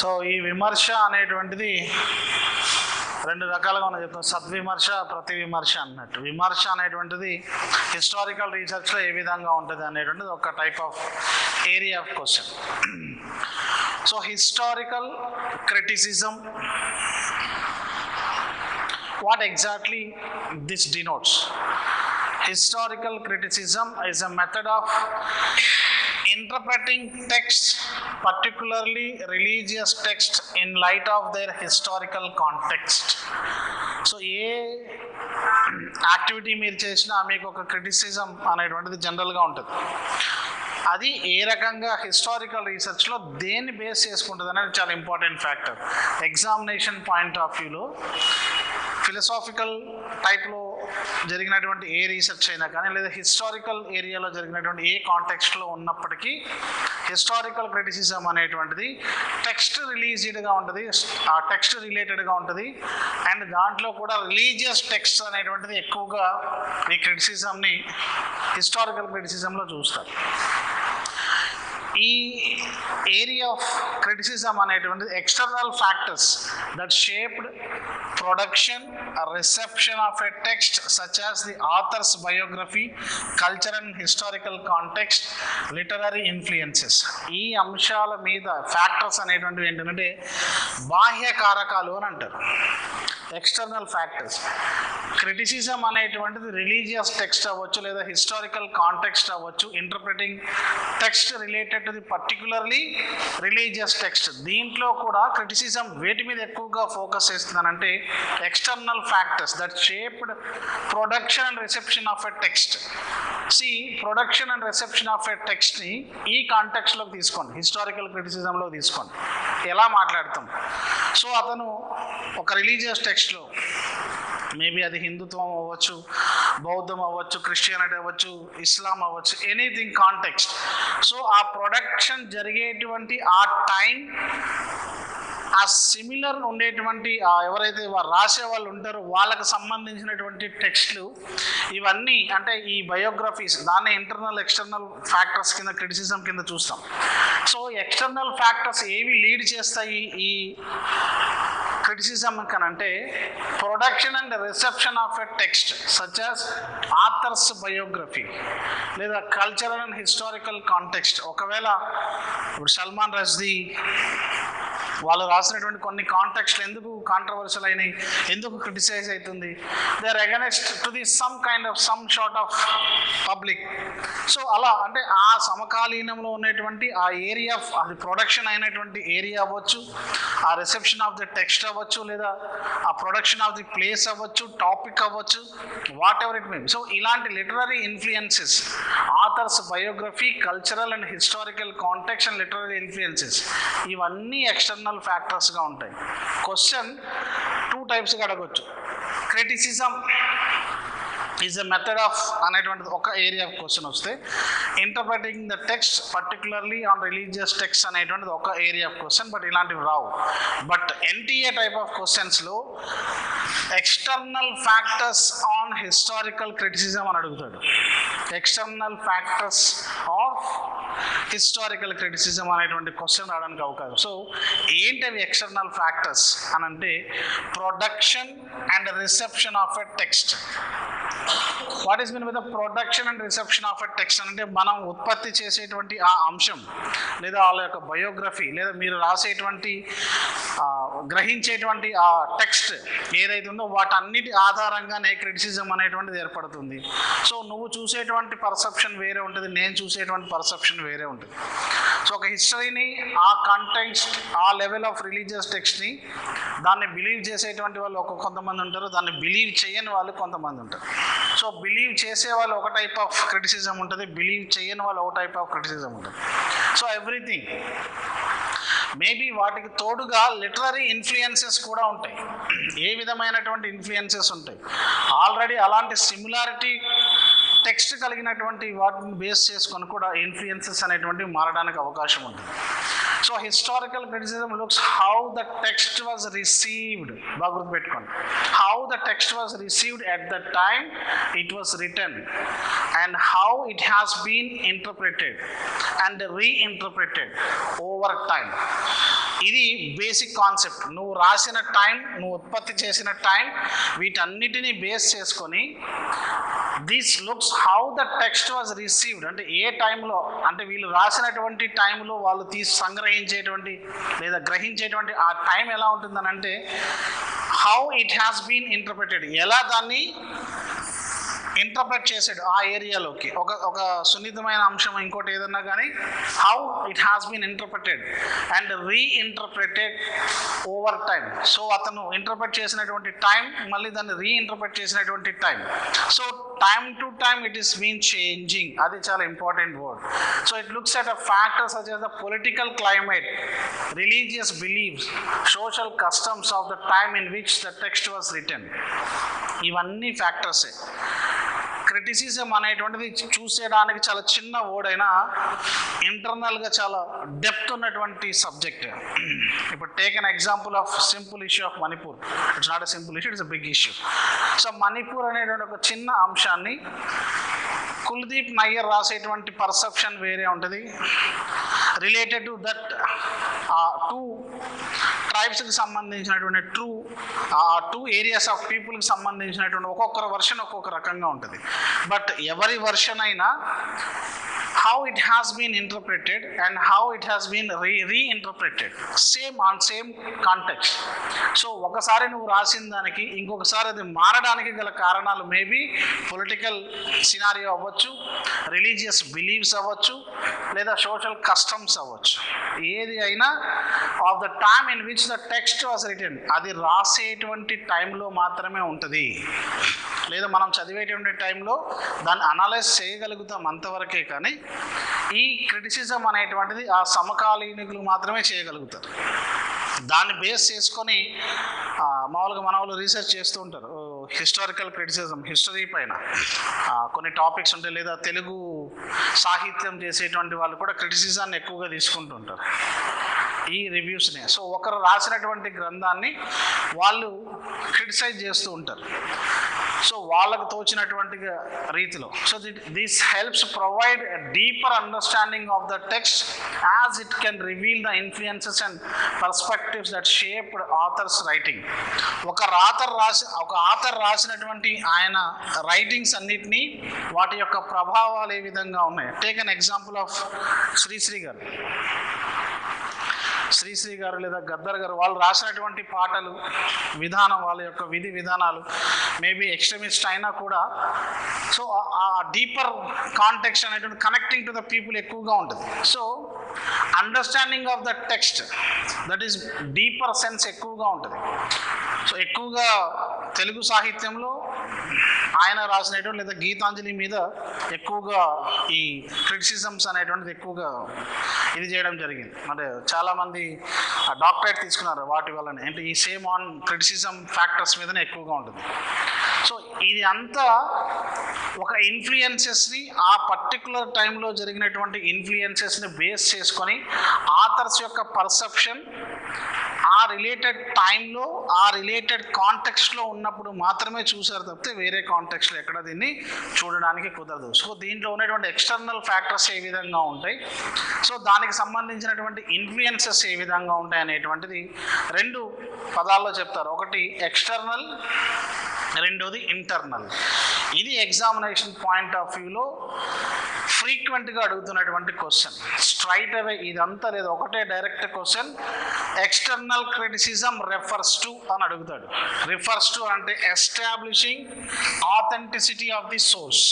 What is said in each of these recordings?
So ఈ విమర్శ అనేటువంటిది రెండు రకాలుగా మనం చెప్తాం, సద్విమర్శ, ప్రతి విమర్శ అన్నట్టు. విమర్శ అనేటువంటిది హిస్టారికల్ రీసెర్చ్లో ఏ విధంగా ఉంటుంది అనేటువంటిది ఒక type of area of question. So historical criticism, what exactly this denotes? Historical criticism is a method of interpreting texts, particularly religious texts, in light of their historical context. So A activity మీరు చేసినా మీకు ఒక criticism అనేటువంటిది జనరల్గా ఉంటుంది. అది ఏ రకంగా historical రీసెర్చ్లో దేన్ని బేస్ చేసుకుంటుంది అనేది చాలా important factor. Examination point of వ్యూలో ఫిలసాఫికల్ టైప్లో జరిగినటువంటి ఏ రీసెర్చ్ అయినా కానీ, లేదా హిస్టారికల్ ఏరియాలో జరిగినటువంటి ఏ కాంటెక్స్ట్లో ఉన్నప్పటికీ హిస్టారికల్ క్రిటిసిజం అనేటువంటిది టెక్స్ట్ రిలీజ్డ్గా ఉంటుంది, ఆ టెక్స్ట్ రిలేటెడ్గా ఉంటుంది. అండ్ దాంట్లో కూడా రిలీజియస్ టెక్స్ట్ అనేటువంటిది ఎక్కువగా ఈ క్రిటిసిజంని హిస్టారికల్ క్రిటిసిజంలో చూస్తారు. ఈ ఏరియా ఆఫ్ క్రిటిసిజం అనేటువంటిది external factors that shaped production, reception of a text such as the authors biography, culture and historical context, literary influences. ఈ అంశాల మీద ఫ్యాక్టర్స్ అనేటువంటివి ఏంటంటే బాహ్య కారకాలు అని అంటారు, ఎక్స్టర్నల్ ఫ్యాక్టర్స్. క్రిటిసిజం అనేటువంటిది రిలీజియస్ టెక్స్ట్ అవ్వచ్చు, లేదా హిస్టారికల్ కాంటెక్స్ట్ అవ్వచ్చు, interpreting text related to the particularly religious text. దీంట్లో కూడా క్రిటిసిజం వేటి మీద ఎక్కువగా ఫోకస్ చేస్తున్నానంటే external factors that shaped production and reception of a text. See production and reception of a టెక్స్ట్ని ఈ కాంటెక్స్ట్లోకి తీసుకోండి, హిస్టారికల్ క్రిటిసిజంలో తీసుకోండి. ఎలా మాట్లాడతాం? సో అతను ఒక రిలీజియస్ టెక్స్ట్లో, మేబీ అది హిందుత్వం అవ్వచ్చు, బౌద్ధం అవ్వచ్చు, క్రిస్టియానిటీ అవ్వచ్చు, ఇస్లాం అవ్వచ్చు, ఎనీథింగ్ కాంటెక్స్ట్. సో ఆ ప్రొడక్షన్ జరిగేటువంటి ఆ టైం, ఆ సిమిలర్ ఉండేటువంటి ఎవరైతే రాసే వాళ్ళు ఉంటారో వాళ్ళకు సంబంధించినటువంటి టెక్స్ట్లు, ఇవన్నీ అంటే ఈ బయోగ్రఫీస్, దాన్ని ఇంటర్నల్ ఎక్స్టర్నల్ ఫ్యాక్టర్స్ కింద క్రిటిసిజం కింద చూస్తాం. సో ఎక్స్టర్నల్ ఫ్యాక్టర్స్ ఏవి లీడ్ చేస్తాయి ఈ క్రిటిసిజం కనంటే production and reception of a text such as authors biography, లేదా కల్చరల్ అండ్ హిస్టారికల్ కాంటెక్స్ట్. ఒకవేళ ఇప్పుడు సల్మాన్ రష్దీ వాళ్ళు రాసినటువంటి కొన్ని కాంటెక్స్ట్లు ఎందుకు కాంట్రవర్షియల్ అయినాయి, ఎందుకు క్రిటిసైజ్ అవుతుంది? They are against to the some kind of some short of public. So అలా అంటే ఆ సమకాలీనంలో ఉన్నటువంటి ఆ ఏరియా, అది ప్రొడక్షన్ అయినటువంటి ఏరియా అవ్వచ్చు, ఆ రిసెప్షన్ ఆఫ్ ది టెక్స్ట్ అవ్వచ్చు, లేదా ఆ ప్రొడక్షన్ ఆఫ్ ది ప్లేస్ అవ్వచ్చు, టాపిక్ అవ్వచ్చు, whatever it may be. So ఇలాంటి literary influences, authors biography, cultural and historical context and literary influences, ఇవన్నీ ఎక్స్టర్నల్ ఫ్యాక్టర్స్గా ఉంటాయి. క్వశ్చన్ టూ టైప్స్గా అడగవచ్చు. Criticism is a method of అనేటువంటిది ఒక ఏరియా ఆఫ్ క్వశ్చన్ వస్తే, interpreting the text particularly on religious text అనేటువంటిది ఒక ఏరియా ఆఫ్ క్వశ్చన్. బట్ ఇలాంటివి రావు. బట్ ఎన్టీఏ టైప్ ఆఫ్ క్వశ్చన్స్లో external factors on historical criticism అని అడుగుతాడు. External factors of historical criticism అనేటువంటి క్వశ్చన్ రావడానికి అవకాశం. సో ఏంటవి ఎక్స్టర్నల్ ఫ్యాక్టర్స్ అని అంటే production and reception of a text. What is mean with the production and reception of a text అంటే మనం ఉత్పత్తి చేసేటువంటి ఆ అంశం, లేదా వాళ్ళ యొక్క బయోగ్రఫీ, లేదా మీరు రాసేటువంటి గ్రహించేటువంటి ఆ టెక్స్ట్ ఏదైతే ఉందో వాటన్నిటి ఆధారంగానే క్రిటిసిజం అనేటువంటిది ఏర్పడుతుంది. సో నువ్వు చూసేటువంటి పర్సెప్షన్ వేరే ఉంటుంది, నేను చూసేటువంటి పర్సెప్షన్ వేరే ఉంటుంది. సో ఒక హిస్టరీని, ఆ కాంటెక్స్ట్, ఆ లెవెల్ ఆఫ్ రిలీజియస్ టెక్స్ట్ని దాన్ని బిలీవ్ చేసేటువంటి వాళ్ళు కొంతమంది ఉంటారు, దాన్ని బిలీవ్ చేయని వాళ్ళు కొంతమంది ఉంటారు. సో బిలీవ్ చేసే వాళ్ళు ఒక టైప్ ఆఫ్ క్రిటిసిజం ఉంటుంది, బిలీవ్ చేయని వాళ్ళు ఒక టైప్ ఆఫ్ క్రిటిసిజం ఉంటుంది. సో ఎవ్రీథింగ్ మేబీ వాటికి తోడుగా లిటరరీ ఇన్ఫ్లుయెన్సెస్ కూడా ఉంటాయి. ఏ విధమైనటువంటి ఇన్ఫ్లుయెన్సెస్ ఉంటాయి? ఆల్రెడీ అలాంటి సిమిలారిటీ టెక్స్ట్ కలిగినటువంటి వాటిని బేస్ చేసుకొని కూడా ఇన్ఫ్లుయెన్సెస్ అనేటువంటివి మారడానికి అవకాశం ఉంటుంది. So historical criticism looks how the text was received. బాగా గుర్తుపెట్టుకోండి, how the text was received at the time it was written and how it has been interpreted and reinterpreted over time. ఇది basic concept. నువ్వు రాసిన time, నువ్వు ఉత్పత్తి చేసిన time, వీటన్నిటిని base చేసుకొని this looks how the text was received. అంటే ఏ టైంలో, అంటే వీళ్ళు రాసినటువంటి టైంలో వాళ్ళు సంగ్రహించేటువంటి లేదా గ్రహించేటువంటి ఆ టైం ఎలా ఉంటుందని అంటే how it has been interpreted, ఎలా దాన్ని ఇంటర్ప్రెట్ చేసాడు ఆ ఏరియాలోకి. ఒక సున్నితమైన అంశం ఇంకోటి ఏదన్నా కానీ how it has been interpreted and reinterpreted over time. So అతను ఇంటర్ప్రెట్ చేసినటువంటి టైం, మళ్ళీ దాన్ని రీఇంటర్ప్రెట్ చేసినటువంటి time. So time to time it is been changing. అది చాలా important word. So it looks at a factor such as the political climate, religious beliefs, social customs of the time in which the text was written. ఇవన్నీ ఫ్యాక్టర్సే. Criticism అనేటువంటిది చూసేయడానికి చాలా చిన్న word అయినా ఇంటర్నల్గా చాలా depth ఉన్నటువంటి సబ్జెక్ట్. ఇప్పుడు take an example of simple issue of Manipur. It's not a simple issue, it's a big issue. So Manipur అనేటువంటి ఒక చిన్న అంశాన్ని కుల్దీప్ నయ్యర్ రాసేటువంటి పర్సెప్షన్ వేరే ఉంటుంది రిలేటెడ్ టు దట్ టూ ట్రైబ్స్కి సంబంధించినటువంటి టూ ఏరియాస్ ఆఫ్ పీపుల్కి సంబంధించినటువంటి ఒక్కొక్కరు వర్షన్ ఒక్కొక్క రకంగా ఉంటుంది. బట్ ఎవరి వర్షన్ అయినా how it has been interpreted and how it has been reinterpreted same context. So ఒకసారి నువ్వు రాసిన దానికి ఇంకొకసారి అది మారడానికి గల కారణాలు మేబీ పొలిటికల్ సినారియో అవ్వచ్చు, రిలీజియస్ బిలీవ్స్ అవ్వచ్చు, లేదా సోషల్ కస్టమ్స్ అవ్వచ్చు. ఏది అయినా of the time in which the text was written, అది రాసేటువంటి టైంలో మాత్రమే ఉంటుంది. లేదా మనం చదివేటువంటి టైంలో దాన్ని అనలైజ్ చేయగలుగుతాం అంతవరకే. కానీ ఈ క్రిటిసిజం అనేటువంటిది ఆ సమకాలీనులు మాత్రమే చేయగలుగుతారు. దాన్ని బేస్ చేసుకొని మామూలుగా మన వాళ్ళు రీసెర్చ్ చేస్తూ ఉంటారు. హిస్టారికల్ క్రిటిసిజం, హిస్టరీ పైన కొన్ని టాపిక్స్ ఉంటాయి. లేదా తెలుగు సాహిత్యం చేసేటువంటి వాళ్ళు కూడా క్రిటిసిజాన్ని ఎక్కువగా తీసుకుంటుంటారు ఈ రివ్యూస్ని. సో ఒకరు రాసినటువంటి గ్రంథాన్ని వాళ్ళు క్రిటిసైజ్ చేస్తూ ఉంటారు, సో వాళ్ళకు తోచినటువంటి రీతిలో. So this helps provide a deeper understanding of the text as it can reveal the influences and perspectives that shaped authors writing. ఒక ఆథర్ రాసినటువంటి ఆయన రైటింగ్స్ అన్నిటినీ వాటి యొక్క ప్రభావాలు ఏ విధంగా ఉన్నాయి. Take an example of Sri Sri గారు లేదా గద్దర్ గారు, వాళ్ళు రాసినటువంటి పాటలు విధానం, వాళ్ళ యొక్క విధి విధానాలు మేబీ ఎక్స్ట్రీమిస్ట్ అయినా కూడా సో ఆ డీపర్ కాంటెక్స్ట్ అనేటువంటి కనెక్టింగ్ టు ద పీపుల్ ఎక్కువగా ఉంటుంది. So understanding of the text that is deeper sense ఎక్కువగా ఉంటుంది. సో ఎక్కువగా తెలుగు సాహిత్యంలో ఆయన రాసినటువంటి లేదా గీతాంజలి మీద ఎక్కువగా ఈ క్రిటిసిజమ్స్ అనేటువంటిది ఎక్కువగా ఇది చేయడం జరిగింది. అంటే చాలామంది డాక్టరేట్ తీసుకున్నారు వాటి వల్లనే. అంటే ఈ సేమ్ ఆన్ క్రిటిసిజం ఫ్యాక్టర్స్ మీదనే ఎక్కువగా ఉంటుంది. సో ఇది అంతా ఒక ఇన్ఫ్లుయెన్సెస్ని, ఆ పర్టికులర్ టైంలో జరిగినటువంటి ఇన్ఫ్లుయెన్సెస్ని బేస్ చేసుకొని ఆథర్స్ యొక్క పర్సెప్షన్ ఆ రిలేటెడ్ టైంలో ఆ రిలేటెడ్ కాంటెక్స్ట్లో ఉన్నప్పుడు మాత్రమే చూసారు తప్పితే వేరే కాంటెక్స్లో ఎక్కడ దీన్ని చూడడానికి కుదరదు. సో దీంట్లో ఉన్నటువంటి ఎక్స్టర్నల్ ఫ్యాక్టర్స్ ఏ విధంగా ఉంటాయి, సో దానికి సంబంధించినటువంటి ఇన్ఫ్లుయెన్సెస్ ఏ విధంగా ఉంటాయి అనేటువంటిది రెండు పదాల్లో చెప్తారు. ఒకటి ఎక్స్టర్నల్, రెండోది ఇంటర్నల్. ఇది ఎగ్జామినేషన్ పాయింట్ ఆఫ్ వ్యూలో ఫ్రీక్వెంట్గా అడుగుతున్నటువంటి క్వశ్చన్. స్ట్రైట్ అవే ఇదంతా లేదు, ఒకటే direct question. External criticism refers to అని అడుగుతాడు. రిఫర్స్ టు అంటే establishing authenticity of the source.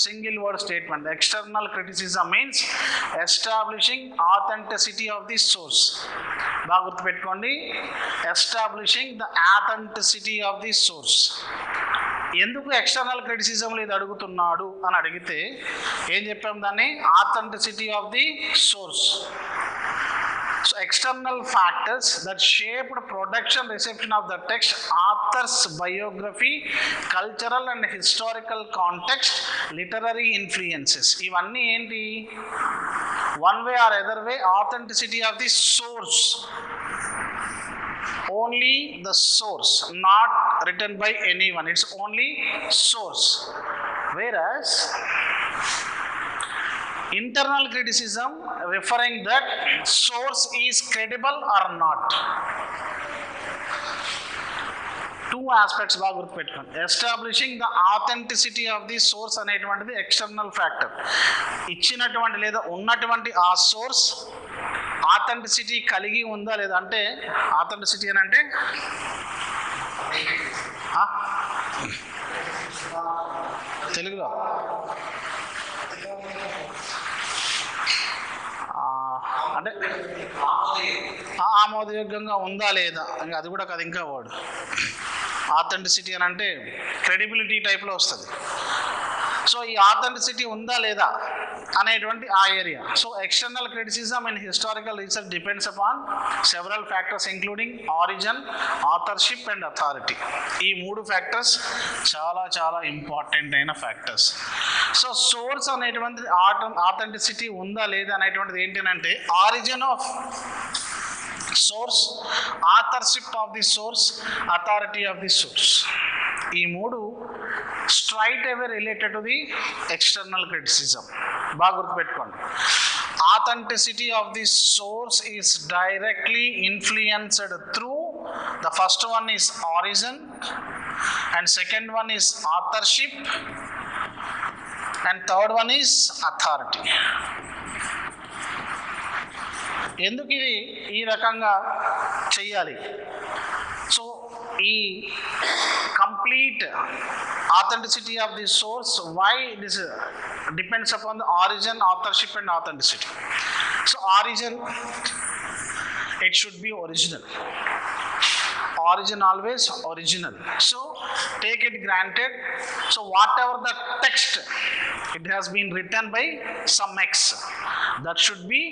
Single word statement. External criticism means establishing authenticity of the source. బాగా గుర్తుపెట్టుకోండి, establishing the authenticity of the source. ఎందుకు external క్రిటిసిజంలో ఇది అడుగుతున్నాడు అని అడిగితే ఏం చెప్పాం దాన్ని? Authenticity of the source. So external factors that shaped production reception of the text, author's biography, cultural and historical context, literary influences. ఇవన్నీ ఏంటి? One way or other way, authenticity of the source. Only the source, not written by anyone. It's only source. Whereas internal criticism referring that source is credible or not. Two aspects బాగా గుర్తుపెట్టుకోండి. Establishing the authenticity of the source అనేటువంటిది external factor. ఇచ్చినటువంటి లేదా ఉన్నటువంటి ఆ source authenticity కలిగి ఉందా లేదా, అంటే ఆథెంటిసిటీ అని అంటే తెలుగులో అంటే ఆమోదయోగ్యంగా ఉందా లేదా, ఇంకా అది కూడా కాదు, ఇంకా వర్డ్ ఆథెంటిసిటీ అని అంటే క్రెడిబిలిటీ టైప్లో వస్తుంది. సో ఈ ఆథెంటిసిటీ ఉందా లేదా అనేటువంటి ఆ area. So external criticism in historical research depends upon several factors including origin, authorship and authority. ఈ మూడు ఫ్యాక్టర్స్ చాలా చాలా ఇంపార్టెంట్ అయిన ఫ్యాక్టర్స్. సో సోర్స్ అనేటువంటిది ఆథెంటిసిటీ ఉందా లేదా అనేటువంటిది ఏంటంటే origin of swords, authorship of the source, authority of the source. ఈ మూడు straight away related to the external criticism. బాగా గుర్తుపెట్టుకోండి. Authenticity of the source is directly influenced through the first one is origin and second one is authorship and third one is authority. ఎందుకు ఇది ఈ రకంగా చెయ్యాలి? So ఈ complete authenticity of the source, why this depends upon the origin, authorship and authenticity. So origin, it should be original. Origin always original. So take it granted, so whatever the text, it has been written by some X, that should be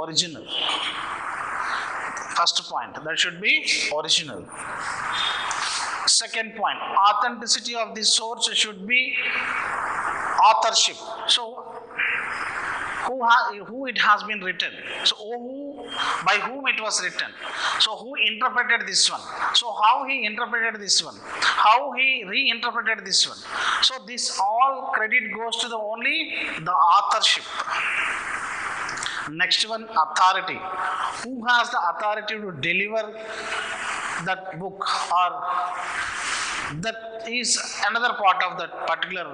original. First point, that should be original. Second point, authenticity of the source should be authorship. So who it has been written, so by whom it was written, so who interpreted this one, so how he interpreted this one, how he reinterpreted this one. So this all credit goes to the only the authorship. Next one, authority. Who has the authority to deliver that book, or that is another part of that particular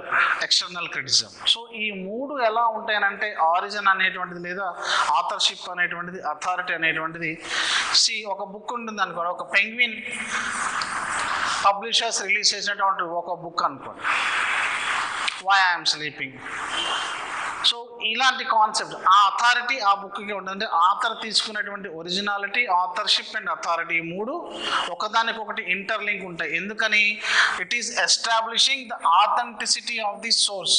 external criticism. So ఈ మూడు ఎలా ఉంటాయనంటే origin అనేటువంటిది లేదా authorship అనేటువంటిది, authority అనేటువంటిది. ఒక book ఉంటుంది అనుకోండి, ఒక పెంగ్విన్ పబ్లిషర్స్ రిలీజ్ చేసినటువంటి ఒక బుక్ అనుకోండి, వై ఐఎమ్ స్లీపింగ్. సో ఇలాంటి కాన్సెప్ట్, ఆ అథారిటీ ఆ బుక్కి ఉంటుంది. ఆథర్ తీసుకున్నటువంటి ఒరిజినాలిటీ, ఆథర్షిప్ అండ్ అథారిటీ, ఈ మూడు ఒకదానికొకటి ఇంటర్లింక్ ఉంటాయి. ఎందుకని? It is establishing the authenticity of the source.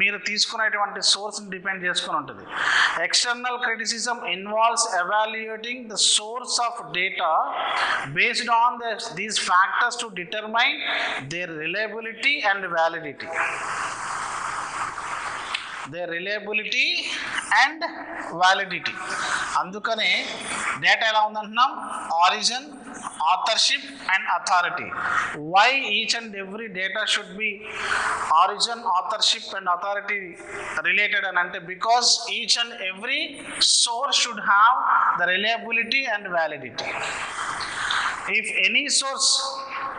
మీరు తీసుకునేటువంటి సోర్స్ని డిపెండ్ చేసుకుని ఉంటుంది. External criticism involves evaluating the source of data based on these factors to determine their reliability and validity. their reliability and validity. అందుకనే data ఎలా ఉందంటున్నాం? Origin, authorship and authority. Why each and every data should be origin, authorship and authority related and ante? Because each and every source should have the reliability and validity. If any source,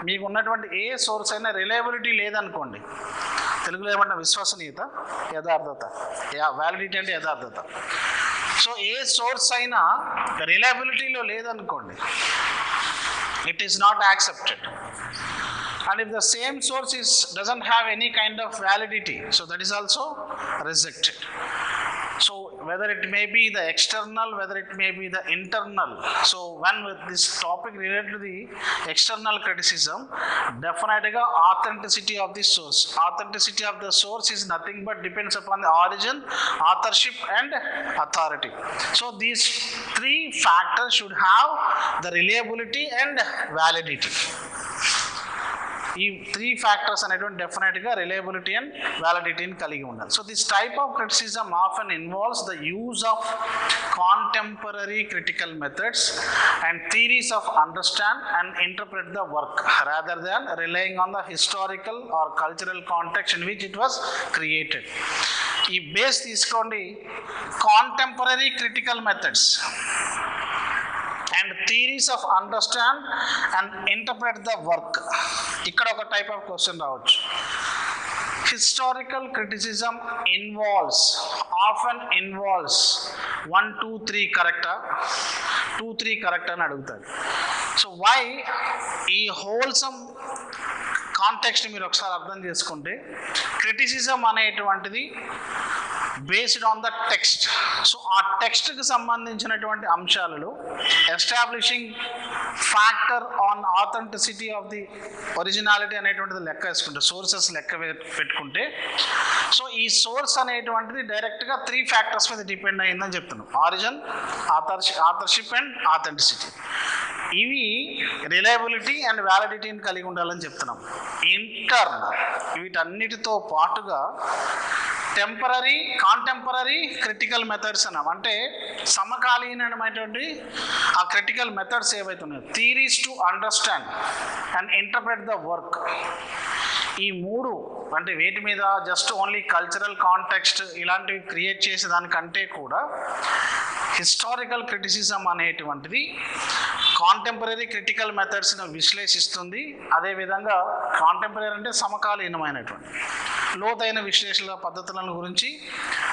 మీకు ఉన్నటువంటి ఏ source అయినా reliability లేదనుకోండి, తెలుగులో ఏమన్నా విశ్వసనీయత, యథార్థత, validity అంటే యథార్థత. సో ఏ సోర్స్ అయినా రిలయబిలిటీలో లేదనుకోండి, it is not accepted. And if the same source doesn't have any kind of validity, so that is also rejected. So whether it may be the external, whether it may be the internal. So when with this topic related to the external criticism, definitely authenticity of the source. Authenticity of the source is nothing but depends upon the origin, authorship and authority. So these three factors should have the reliability and validity. ఈ three factors అనేటువంటి డెఫినెట్గా reliability and వ్యాలిడిటీని కలిగి ఉండాలి. So this type of criticism often involves the use of contemporary critical methods and theories of understand and interpret the work rather than relying on the historical or cultural context in which it was created. ఈ base తీసుకోండి, contemporary critical methods and theories of understand and interpret the work. ఇక్కడ ఒక type of question రావచ్చు. Historical criticism often involves 1 2 3 కరెక్టా, 2 3 correct అని అడుగుతాడు. So why ఈ wholesome context మీరు ఒకసారి అర్థం చేసుకుంటే, క్రిటిసిజం అనేటువంటిది based on the text. So ఆ టెక్స్ట్కి సంబంధించినటువంటి అంశాలలో establishing factor on authenticity of the originality అనేటువంటిది లెక్క వేసుకుంటే, సోర్సెస్ లెక్క పెట్టుకుంటే, సో ఈ సోర్స్ అనేటువంటిది డైరెక్ట్గా 3 ఫ్యాక్టర్స్ మీద డిపెండ్ అయ్యిందని చెప్తున్నాం. Origin, authorship and authenticity. ఇవి రిలయబిలిటీ అండ్ వ్యాలిడిటీని కలిగి ఉండాలని చెప్తున్నాం. ఇంటర్నల్ వీటన్నిటితో పాటుగా కాంటెంపరీ క్రిటికల్ మెథడ్స్ అన్నాం. అంటే సమకాలీనమైనటువంటి ఆ క్రిటికల్ మెథడ్స్ ఏవైతే ఉన్నాయో, theories to understand and interpret the work. ఈ 3 అంటే వేటి మీద జస్ట్ ఓన్లీ కల్చరల్ కాంటెక్స్ట్ ఇలాంటివి క్రియేట్ చేసేదానికంటే కూడా హిస్టారికల్ క్రిటిసిజం అనేటువంటిది కాంటెంపరీ క్రిటికల్ మెథడ్స్ని విశ్లేషిస్తుంది. అదేవిధంగా కాంటెంపరీ అంటే సమకాలీనమైనటువంటి లోతైన విశ్లేషణ పద్ధతులను గురించి,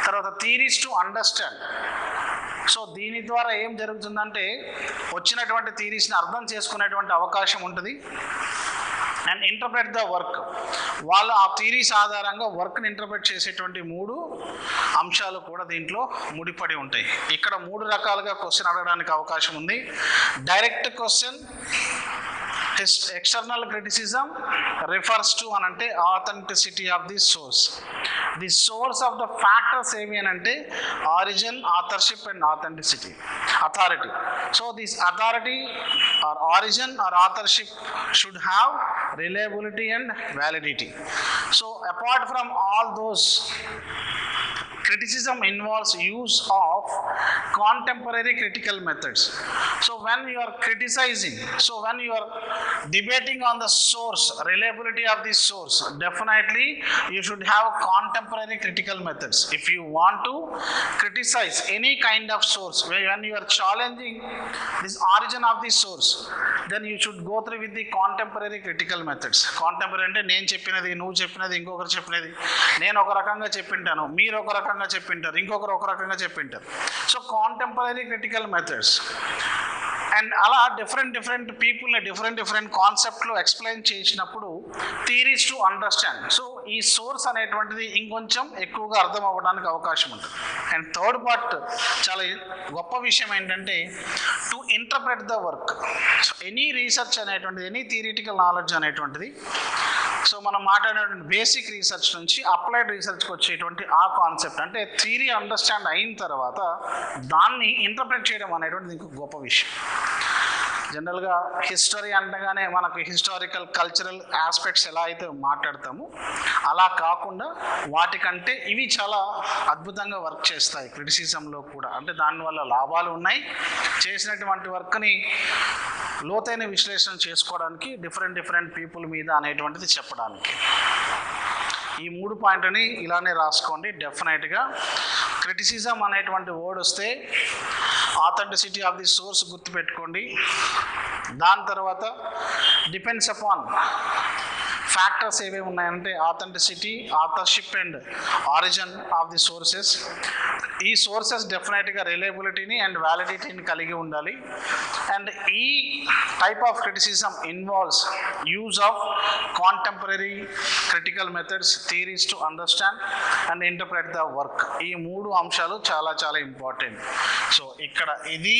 తర్వాత థియరీస్ టు అండర్స్టాండ్. సో దీని ద్వారా ఏం జరుగుతుందంటే వచ్చినటువంటి థియరీస్ని అర్థం చేసుకునేటువంటి అవకాశం ఉంటుంది. అండ్ ఇంటర్ప్రెట్ ద వర్క్, వాళ్ళు ఆ థియరీస్ ఆధారంగా వర్క్ని ఇంటర్ప్రెట్ చేసేటువంటి 3 అంశాలు కూడా దీంట్లో ముడిపడి ఉంటాయి. ఇక్కడ 3 రకాలుగా క్వశ్చన్ అడగడానికి అవకాశం ఉంది. Direct question, external criticism refers to అని అంటే authenticity of the source. The source of the factors ఏమి అని అంటే origin, authorship and authority. So this authority or origin or authorship should have reliability and validity. So apart from all those, criticism involves use of contemporary critical methods. So when you are criticizing, when you are debating on the source, reliability of the source, definitely you should have contemporary critical methods. If you want to criticize any kind of source, when you are challenging this origin of the source, then you should go through with the contemporary critical methods. Contemporary అంటే నేను చెప్పినది, నువ్వు చెప్పినది, ఇంకొకరు చెప్పినది, నేను ఒక రకంగా చెప్పింటాను, మీరు ఒక రకంగా చెప్పింటారు, ఇంకొకరు ఒక రకంగా చెప్పింటారు. So contemporary critical methods. And అలా డిఫరెంట్ పీపుల్ని డిఫరెంట్ కాన్సెప్ట్లో ఎక్స్ప్లెయిన్ చేసినప్పుడు థియరీస్ టు అండర్స్టాండ్. సో ఈ సోర్స్ అనేటువంటిది ఇంకొంచెం ఎక్కువగా అర్థం అవ్వడానికి అవకాశం ఉంటుంది. అండ్ థర్డ్ పార్ట్ చాలా గొప్ప విషయం ఏంటంటే to interpret the work. So any research అనేటువంటిది, ఎనీ థియరిటికల్ నాలెడ్జ్ అనేటువంటిది, సో మనం మాట్లాడేటువంటి బేసిక్ రీసెర్చ్ నుంచి అప్లైడ్ రీసెర్చ్కి వచ్చేటువంటి ఆ కాన్సెప్ట్, అంటే థియరీ అండర్స్టాండ్ అయిన తర్వాత దాన్ని ఇంటర్ప్రెట్ చేయడం అనేటువంటిది ఇంకొక గొప్ప విషయం. జనరల్గా హిస్టరీ అనగానే మనకు హిస్టారికల్ కల్చరల్ ఆస్పెక్ట్స్ ఎలా అయితే మాట్లాడతామో అలా కాకుండా వాటికంటే ఇవి చాలా అద్భుతంగా వర్క్ చేస్తాయి క్రిటిసిజంలో కూడా. అంటే దానివల్ల లాభాలు ఉన్నాయి, చేసినటువంటి వర్క్ని లోతైన విశ్లేషణ చేసుకోవడానికి, డిఫరెంట్ పీపుల్ మీద అనేటువంటిది చెప్పడానికి. ఈ 3 పాయింట్ని ఇలానే రాసుకోండి. డెఫినెట్గా క్రిటిసిజం అనేటువంటి వర్డ్ వస్తే ఆథెంటిసిటీ ఆఫ్ ది సోర్స్ గుర్తుపెట్టుకోండి. దాని తర్వాత డిపెండ్స్ అపాన్ ఫ్యాక్టర్స్ ఏవేవి ఉన్నాయంటే authenticity, authorship and origin of the sources. ఈ సోర్సెస్ డెఫినెట్గా రిలయబిలిటీని అండ్ వ్యాలిడిటీని కలిగి ఉండాలి. అండ్ ఈ type of criticism involves use of contemporary critical methods, theories to understand and interpret the work. ఈ 3 అంశాలు చాలా ఇంపార్టెంట్. సో ఇక్కడ ఇది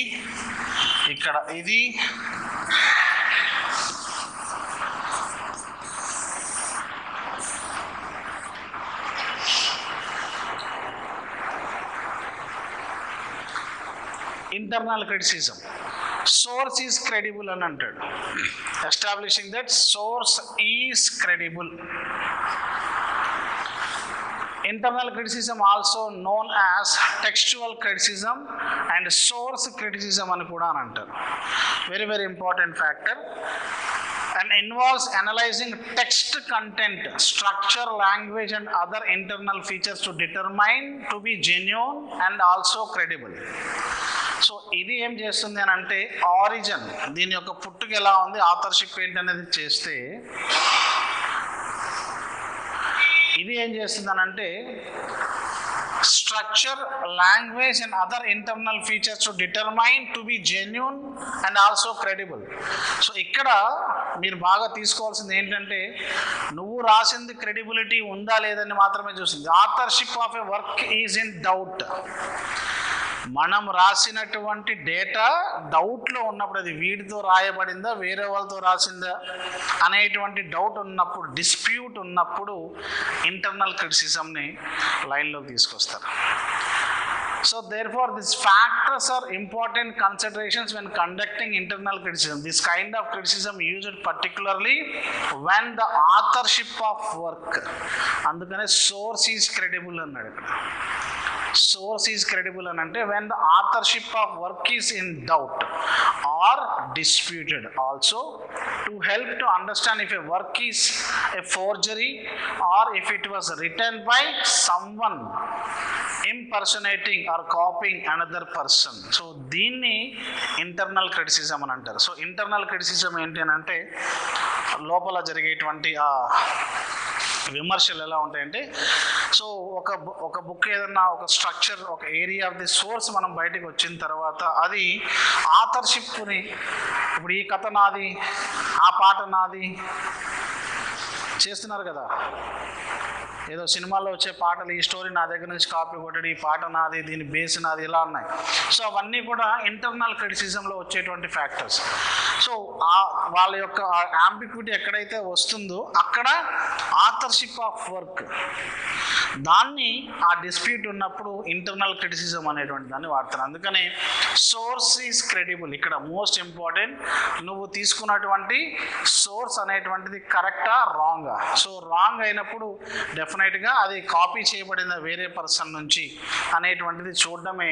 internal criticism. Source is credible అని అంటాడు. Establishing that source is credible. Internal criticism also known as textual criticism and source criticism అని కూడా అని అంటారు. Very important factor. and involves analyzing text content, structure, language and other internal features to determine to be genuine and also credible. So ఇది ఏం చేస్తుంది అని అంటే origin, దీని యొక్క పుట్టుక ఎలా ఉంది, ఆథర్షిప్ ఏంటి అనేది చేస్తే ఇది ఏం చేస్తుంది అని అంటే structure, language and other internal features to determine to be genuine and also credible. So ఇక్కడ మీరు బాగా తీసుకోవాల్సింది ఏంటంటే నువ్వు రాసింది క్రెడిబిలిటీ ఉందా లేదని మాత్రమే చూస్తుంది. Authorship of a work is in doubt. మనం రాసినటువంటి డేటా డౌట్లో ఉన్నప్పుడు, అది వీడితో రాయబడిందా వేరే వాళ్ళతో రాసిందా అనేటువంటి డౌట్ ఉన్నప్పుడు, డిస్ప్యూట్ ఉన్నప్పుడు ఇంటర్నల్ క్రిటిసిజంని లైన్లోకి తీసుకొస్తారు. So therefore these factors are important considerations when conducting internal criticism. This kind of criticism used particularly when the authorship of work, అందుకనే source is credible అన్నాడు ఇక్కడ. Source is credible అని అంటే when the authorship of work is in doubt or disputed. Also to help to understand if a work is a forgery or if it was written by someone impersonating or copying another person. So దీన్ని internal criticism అని అంటారు. So internal criticism ఏంటి అని అంటే లోపల జరిగేటువంటి ఆ విమర్శలు ఎలా ఉంటాయంటే, సో ఒక బుక్ ఏదన్నా ఒక స్ట్రక్చర్, ఒక ఏరియా ఆఫ్ ది సోర్స్ మనం బయటకు వచ్చిన తర్వాత అది ఆథర్షిప్ని, ఇప్పుడు ఈ కథ నాది, ఆ పాట నాది చేస్తున్నారు కదా, ఏదో సినిమాలో వచ్చే పాటలు, ఈ స్టోరీ నా దగ్గర నుంచి కాపీ కొట్టడు, ఈ పాట నాది, దీని బేస్ నాది, ఇలా ఉన్నాయి. సో అవన్నీ కూడా ఇంటర్నల్ క్రిటిసిజంలో వచ్చేటువంటి ఫ్యాక్టర్స్. సో వాళ్ళ యొక్క అంబిగ్విటీ ఎక్కడైతే వస్తుందో అక్కడ ఆథర్షిప్ ఆఫ్ వర్క్, దాన్ని ఆ డిస్ప్యూట్ ఉన్నప్పుడు ఇంటర్నల్ క్రిటిసిజం అనేటువంటి దాన్ని వాడతారు. అందుకని సోర్స్ ఈజ్ క్రెడిబుల్. ఇక్కడ మోస్ట్ ఇంపార్టెంట్, నువ్వు తీసుకున్నటువంటి సోర్స్ అనేటువంటిది కరెక్టా రాంగా. సో రాంగ్ అయినప్పుడు డెఫినెట్గా అది కాపీ చేయబడిన వేరే పర్సన్ నుంచి అనేటువంటిది చూడడమే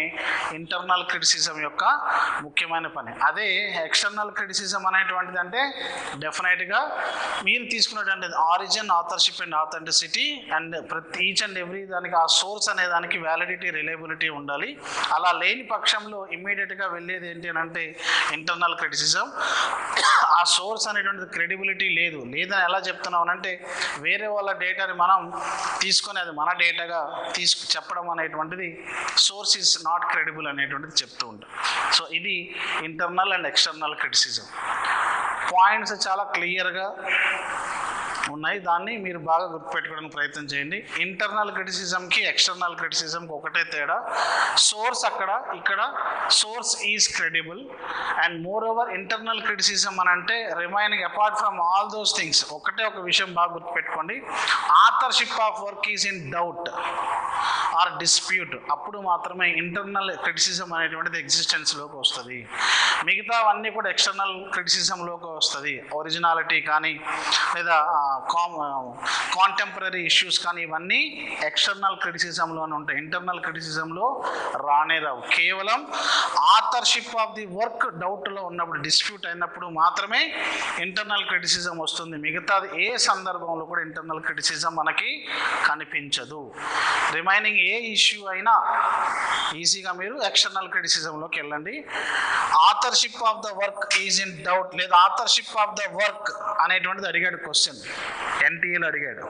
ఇంటర్నల్ క్రిటిసిజం యొక్క ముఖ్యమైన పని. అదే ఎక్స్టర్నల్ క్రిటిసిజం అనేటువంటిది అంటే డెఫినెట్గా మీరు తీసుకున్నటువంటి origin, authorship and authenticity and ప్రతి ఈచ్ అండ్ ఎవ్రీ దానికి ఆ సోర్స్ అనే దానికి వ్యాలిడిటీ, రిలయబిలిటీ ఉండాలి. అలా లేని పక్షంలో ఇమ్మీడియట్గా వెళ్ళేది ఏంటి అని అంటే ఇంటర్నల్ క్రిటిసిజం. ఆ సోర్స్ అనేటువంటిది క్రెడిబిలిటీ లేదని ఎలా చెప్తున్నాం అంటే వేరే వాళ్ళ డేటాని మనం తీసుకొని అది మన డేటాగా చెప్పడం అనేటువంటిది సోర్స్ ఈజ్ నాట్ క్రెడిబుల్ అనేటువంటిది చెప్తూ ఉంటాం. సో ఇది internal and external criticism. Points చాలా క్లియర్గా ఉన్నాయి, దాన్ని మీరు బాగా గుర్తుపెట్టుకోవడానికి ప్రయత్నం చేయండి. ఇంటర్నల్ క్రిటిసిజంకి ఎక్స్టర్నల్ క్రిటిసిజంకి ఒకటే తేడా, సోర్స్ అక్కడ, ఇక్కడ source is credible. And more over internal criticism అని అంటే remaining apart from all those things ఒకటే ఒక విషయం బాగా గుర్తుపెట్టుకోండి, authorship of work is in doubt are dispute, అప్పుడు మాత్రమే ఇంటర్నల్ క్రిటిసిజం అనేటువంటిది ఎగ్జిస్టెన్స్లోకి వస్తుంది. మిగతావన్నీ కూడా ఎక్స్టర్నల్ క్రిటిసిజంలోకి వస్తుంది. ఒరిజినాలిటీ కానీ లేదా కాంటెంపరీ ఇష్యూస్ కానీ ఇవన్నీ ఎక్స్టర్నల్ క్రిటిసిజంలోనే ఉంటాయి, ఇంటర్నల్ క్రిటిసిజంలో రానే రావు. కేవలం ఆథర్షిప్ ఆఫ్ ది వర్క్ డౌట్లో ఉన్నప్పుడు, డిస్ప్యూట్ అయినప్పుడు మాత్రమే ఇంటర్నల్ క్రిటిసిజం వస్తుంది. మిగతాది ఏ సందర్భంలో కూడా ఇంటర్నల్ క్రిటిసిజం మనకి కనిపించదు. రిమైనింగ్ ఏ ఇష్యూ అయినా ఈజీగా మీరు ఎక్స్టర్నల్ క్రిటిసిజంలోకి వెళ్ళండి. Authorship of the work is in doubt లేదా ఆథర్షిప్ ఆఫ్ ద వర్క్ అనేటువంటిది అడిగాడు క్వశ్చన్, ఎన్టీఏలో అడిగాడు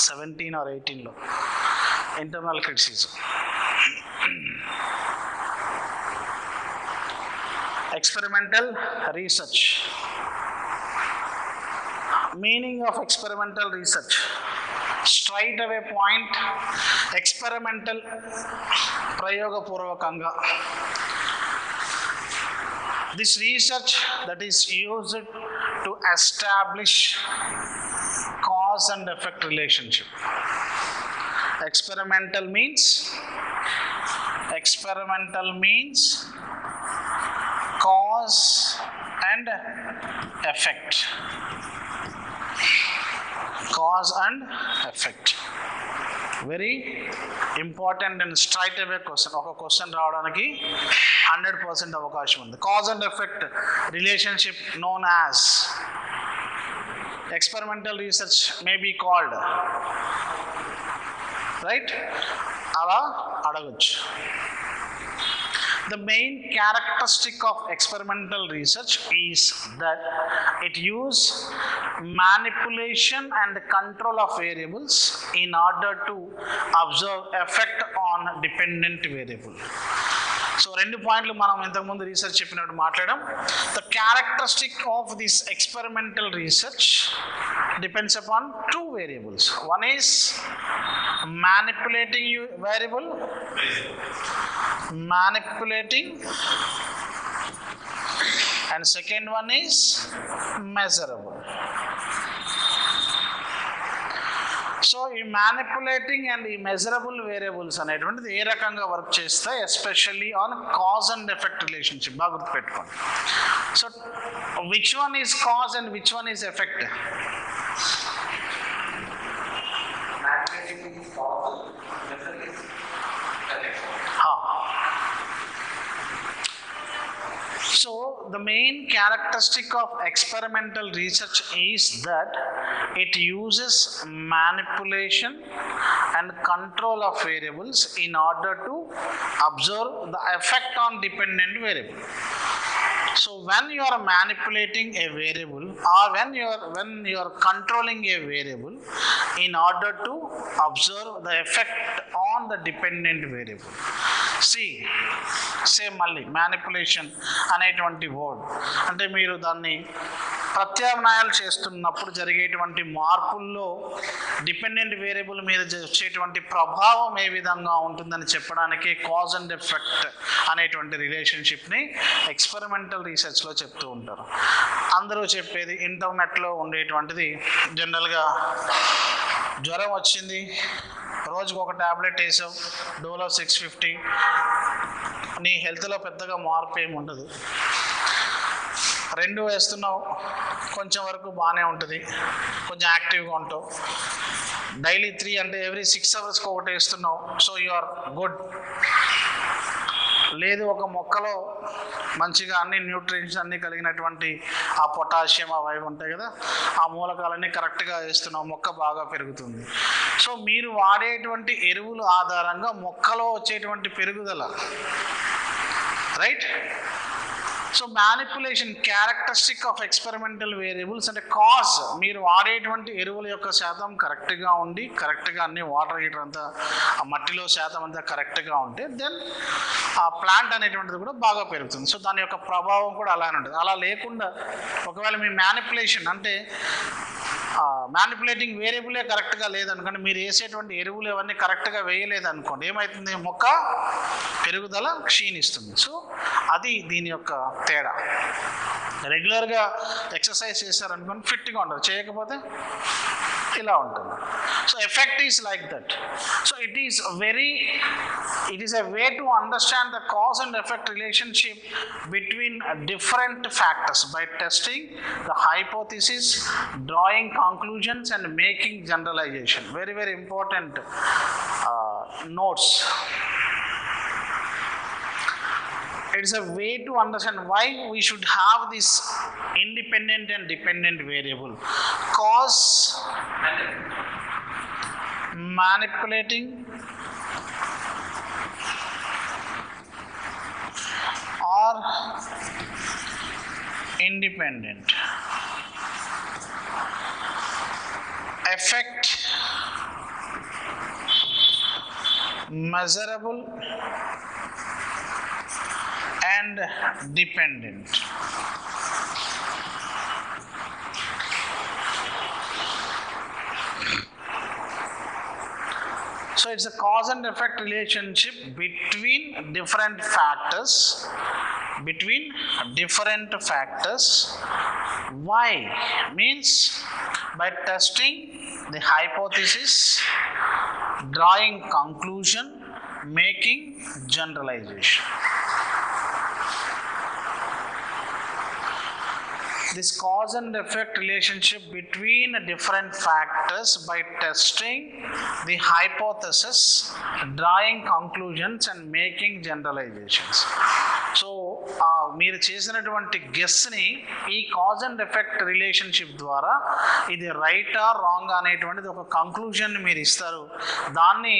17 or 18లో. Internal criticism, experimental research. Meaning of experimental research, straight away point, experimental ప్రయోగపూర్వకంగా. This research that is used to establish cause and effect relationship. Experimental means cause and effect. Cause and effect. Very important and straight away question. ఒక question రావడానికి 100% అవకాశం ఉంది. Cause and effect relationship known as experimental research may be called, right? Ala adagachu. The main characteristic of experimental research is that it uses manipulation and control of variables in order to observe effect on dependent variable. So 2 పాయింట్లు మనం ఇంతకుముందు research చెప్పినట్టు మాట్లాడడం. The characteristic of this experimental research depends upon 2 variables. One is manipulating variable, manipulating, and second one is measurable. So ఈ manipulating and ఈ measurable variables అనేటువంటిది ఏ రకంగా work చేస్తాయి, especially on cause and effect relationship. బాగా గుర్తుపెట్టుకోండి. So which one is cause and which one is effect? So the main characteristic of experimental research is that it uses manipulation and control of variables in order to observe the effect on dependent variable. So when you are manipulating a variable or when you are controlling a variable in order to observe the effect on the dependent variable. See, same మళ్ళీ manipulation అనేటువంటి word అంటే మీరు దాన్ని ప్రత్యామ్నాయాలు చేస్తున్నప్పుడు జరిగేటువంటి మార్పుల్లో dependent variable మీద వచ్చేటువంటి ప్రభావం ఏ విధంగా ఉంటుందని చెప్పడానికి కాజ్ అండ్ ఎఫెక్ట్ అనేటువంటి రిలేషన్షిప్ని ఎక్స్పెరిమెంటల్ రీసెర్చ్లో చెప్తూ ఉంటారు. అందరూ చెప్పేది ఇంటర్నెట్లో ఉండేటువంటిది జనరల్గా జ్వరం వచ్చింది, రోజుకు ఒక ట్యాబ్లెట్ వేసావు, డోలో 650, నీ హెల్త్లో పెద్దగా మార్పు ఏమి ఉండదు. 2 వేస్తున్నావు, కొంచెం వరకు బాగానే ఉంటుంది, కొంచెం యాక్టివ్గా ఉంటావు. డైలీ 3 అంటే ఎవ్రీ 6 అవర్స్కి ఒకటి వేస్తున్నావు, సో యు ఆర్ గుడ్. లేదు, ఒక మొక్కలో మంచిగా అన్ని న్యూట్రియంట్స్ అన్నీ కలిగినటువంటి ఆ పొటాషియం అవి ఉంటాయి కదా, ఆ మూలకాలన్నీ కరెక్ట్గా వేస్తున్నావు, మొక్క బాగా పెరుగుతుంది. సో మీరు వాడేటువంటి ఎరువుల ఆధారంగా మొక్కలో వచ్చేటువంటి పెరుగుదల, right? So manipulation characteristic of experimental variables అంటే కాజ్, మీరు వాడేటువంటి ఎరువుల యొక్క శాతం కరెక్ట్గా ఉండి, కరెక్ట్గా అన్ని వాటర్ హీటర్ అంతా ఆ మట్టిలో శాతం అంతా కరెక్ట్గా ఉంటే దెన్ ఆ ప్లాంట్ అనేటువంటిది కూడా బాగా పెరుగుతుంది. సో దాని యొక్క ప్రభావం కూడా అలానే ఉంటుంది. అలా లేకుండా ఒకవేళ మీ మ్యానిపులేషన్ అంటే మ్యానిపులేటింగ్ వేరియబులే కరెక్ట్గా లేదనుకోండి, మీరు వేసేటువంటి ఎరువులు అవన్నీ కరెక్ట్గా వేయలేదనుకోండి, ఏమవుతుంది? మొక్క పెరుగుదల క్షీణిస్తుంది. సో అది దీని యొక్క తేడా. రెగ్యులర్గా ఎక్సర్సైజ్ చేశారనుకోండి ఫిట్గా ఉంటారు, చేయకపోతే ఇలా ఉంటుంది. So effect is like that. So it is a way to understand the cause and effect relationship between different factors by testing the hypothesis, drawing conclusions and making generalization. Very, very important notes. It's a way to understand why we should have this independent and dependent variable. Cause, manipulating, or independent. Effect, measurable, and dependent. So it's a cause and effect relationship between different factors. Why? Means by testing the hypothesis, drawing conclusion, making generalization. This cause and effect relationship between different factors by testing the hypothesis, drawing conclusions and making generalizations. So మీరు చేసినటువంటి గెస్ని ఈ cause and effect relationship ద్వారా ఇది రైటా wrong అనేటువంటిది ఒక conclusion మీరు ఇస్తారు. దాన్ని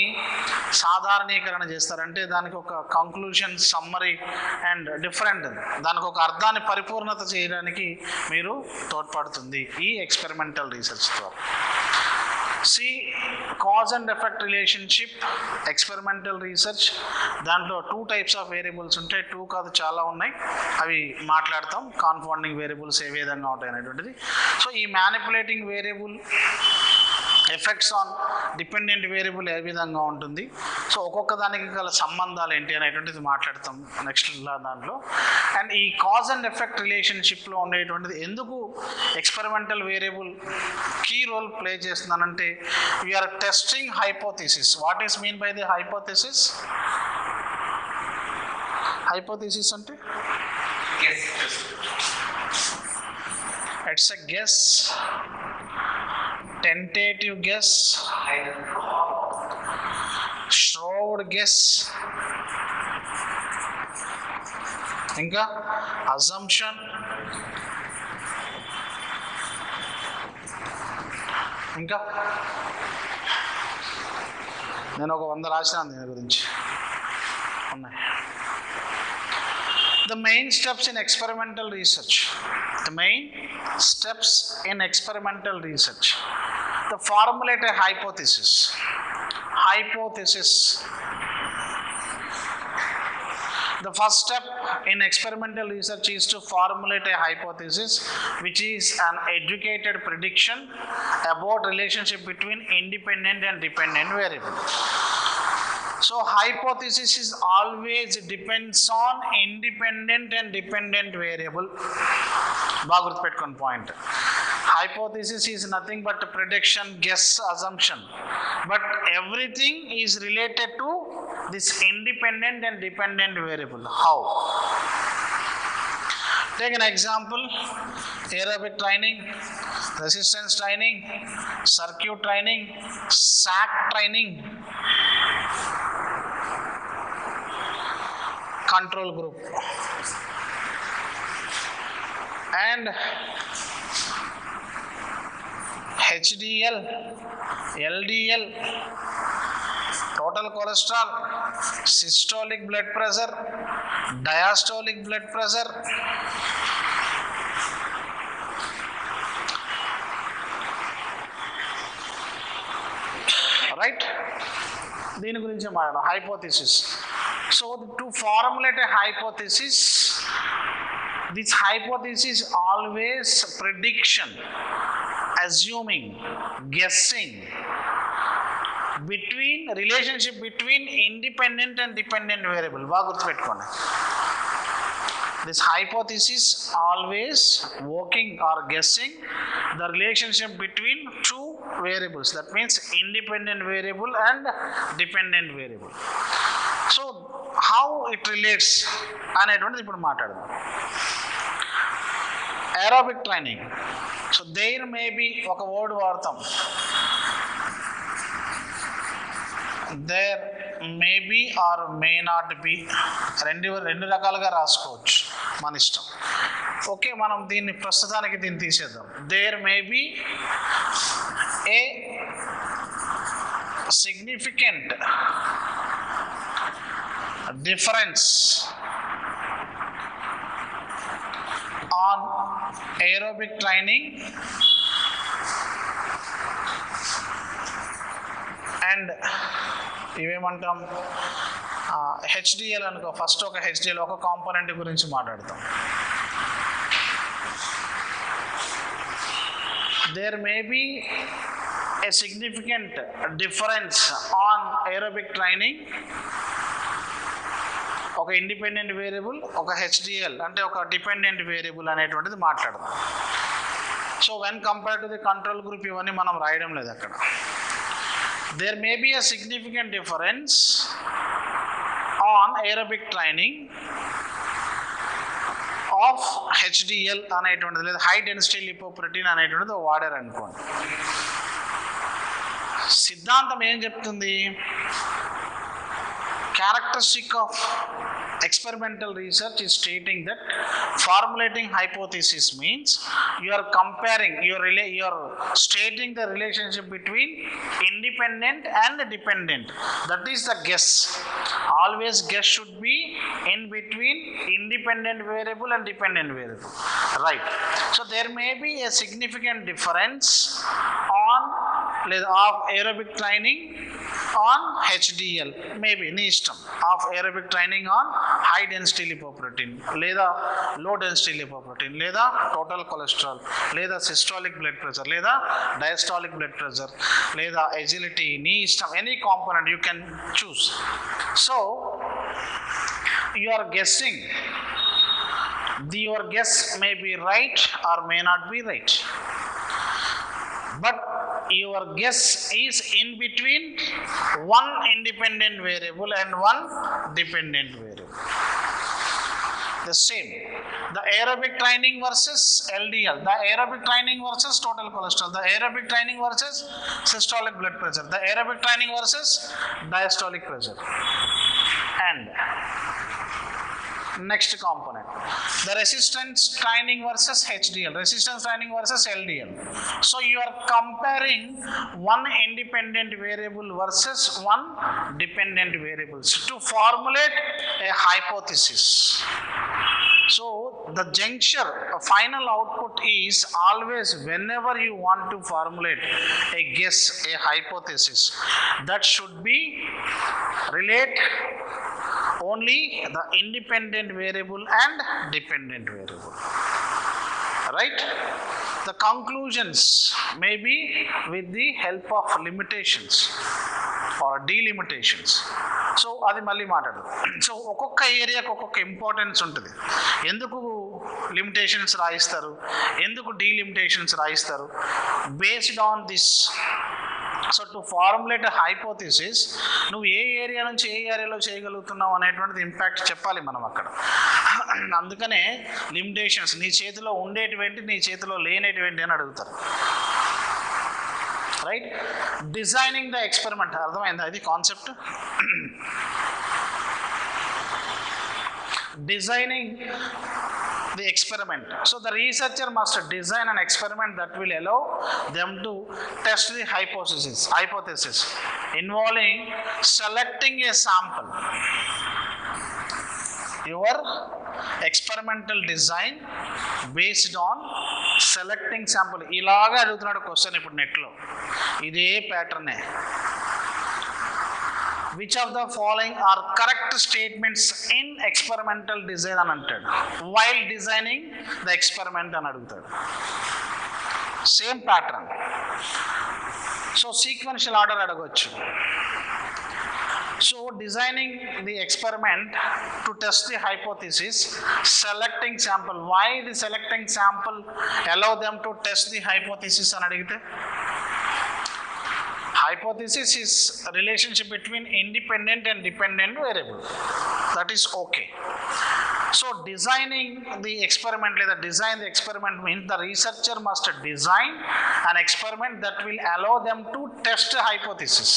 సాధారణీకరణ చేస్తారంటే దానికి ఒక కంక్లూజన్, సమ్మరీ అండ్ డిఫరెంట్, దానికి ఒక అర్థాన్ని పరిపూర్ణత చేయడానికి మీరు తోడ్పడుతుంది ఈ ఎక్స్పెరిమెంటల్ రీసెర్చ్ ద్వారా. See cause and effect relationship experimental research. దాంట్లో 2 టైప్స్ ఆఫ్ వేరియబుల్స్ ఉంటాయి. 2 కాదు, చాలా ఉన్నాయి, అవి మాట్లాడతాం. కాన్ఫౌండింగ్ వేరియబుల్స్ ఏ విధంగా ఉంటాయి అనేటువంటిది. సో ఈ manipulating variable, effects on dependent variable ఏ విధంగా ఉంటుంది, సో ఒక్కొక్క దానికి గల సంబంధాలు ఏంటి అనేటువంటిది మాట్లాడతాం నెక్స్ట్ దాంట్లో. అండ్ ఈ కాజ్ అండ్ ఎఫెక్ట్ రిలేషన్షిప్లో ఉండేటువంటిది ఎందుకు experimental variable key role play చేస్తున్నానంటే we are testing hypothesis. What is mean by the hypothesis? Hypothesis అంటే it's a guess, tentative guess, shrewd guess, ఇంకా assumption, ఇంకా నేను ఒక 100 రాసినాను దీని గురించి ఉన్నాయి. The main steps in experimental research. The main steps in experimental research. The formulate a hypothesis. Hypothesis. The first step in experimental research is to formulate a hypothesis, which is an educated prediction about relationship between independent and dependent variable. So hypothesis is always depends on independent and dependent variable. బాగా గుర్తుపెట్టుకోండి point. Hypothesis is nothing but a prediction, guess, assumption, but everything is related to this independent and dependent variable. How? Take an example: aerobic training, resistance training, circuit training, SAC training, control group, and HDL, LDL, total cholesterol, systolic blood pressure, diastolic blood pressure, right? దీని గురించి మాట్లాడడం hypothesis. So to formulate a hypothesis, this hypothesis always prediction, assuming, guessing between relationship between independent and dependent variable. బాగా గుర్తుపెట్టుకోండి. This hypothesis always working or guessing the relationship between 2 variables. That means independent variable and dependent variable. So how it relates అనేటువంటిది ఇప్పుడు మాట్లాడదాం. Aerobic training. So there may be ఒక word వాడతాం, there may be or may not be, రెండు రకాలుగా రాసుకోవచ్చు, మన ఇష్టం. ఓకే, మనం దీన్ని ప్రస్తుతానికి దీన్ని తీసేద్దాం. there may be a significant difference on aerobic training and ఇవేమంటాం HDL అనుకో. ఫస్ట్ ఒక HDL ఒక కాంపోనెంట్ గురించి మాట్లాడతాం. there may be a significant difference on aerobic training, ఒక ఇండిపెండెంట్ వేరియబుల్, ఒక HDL అంటే ఒక డిపెండెంట్ వేరియబుల్ అనేటువంటిది మాట్లాడదాం. So when compare to the control group ఇవన్నీ మనం రాయడం లేదు అక్కడ. there may be a significant difference on aerobic training of HDL అనేటువంటిది, లేదా హై డెన్సిటీ లిపోప్రోటీన్ అనేటువంటిది వాడారు అనుకోండి. సిద్ధాంతం ఏం చెప్తుంది? Characteristic of experimental research is stating that formulating hypothesis means you are comparing, you are stating the relationship between independent and dependent. That is the guess. Always guess should be in between independent variable and dependent variable, right? So there may be a significant difference on of aerobic training on HDL, maybe నీ ఇష్టం, of aerobic training on high density lipoprotein లేదా low density lipoprotein లేదా total cholesterol లేదా systolic blood pressure లేదా diastolic blood pressure లేదా agility, నీ ఇష్టం, any component you can choose. So you are guessing, your guess may be right or may not be right, but your guess is in between one independent variable and one dependent variable. The same, the aerobic training versus LDL, the aerobic training versus total cholesterol, the aerobic training versus systolic blood pressure, the aerobic training versus diastolic pressure. And next component, the resistance training versus HDL, resistance training versus LDL. So you are comparing one independent variable versus one dependent variables to formulate a hypothesis. So the juncture, final output is always, whenever you want to formulate a guess, a hypothesis, that should be relate only the independent variable and dependent variable, right? The conclusions may be with the help of limitations or delimitations. So అది మళ్ళీ మాట్లాడు. So ఒక్కొక్క ఏరియాకి ఒక్కొక్క importance ఉంటుంది. ఎందుకు limitations రాయిస్తారు, ఎందుకు డీలిమిటేషన్స్ రాయిస్తారు, based on this. So to formulate a hypothesis, నువ్వు ఏ ఏరియా నుంచి ఏ ఏరియాలో చేయగలుగుతున్నావు అనేటువంటిది ఇంపాక్ట్ చెప్పాలి మనం అక్కడ. అందుకనే లిమిటేషన్స్, నీ చేతిలో ఉండేటువంటి, నీ చేతిలో లేనేటువంటి అని అడుగుతారు, రైట్? డిజైనింగ్ ద ఎక్స్పెరిమెంట్, అర్థమైందా ఇది concept? Designing the experiment. So the researcher must design an experiment that will allow them to test the hypothesis involving selecting a sample. Your experimental design based on selecting sample. ఇలాగా అడుగుతున్నాడు question ఇప్పుడు నెట్లో, ఇదే ప్యాటర్నే. Which of the following are correct statements in experimental design అని అంటాడు, while designing the experiment అని అడుగుతాడు. Same pattern. So sequential order అడగవచ్చు. So designing the experiment to test the hypothesis, selecting sample. Why the selecting sample allow them to test the hypothesis అని అడిగితే, hypothesis is a relationship between independent and dependent variable. That is okay. So designing the experiment, లేదా design the experiment means the researcher must design an experiment that will allow them to test a hypothesis.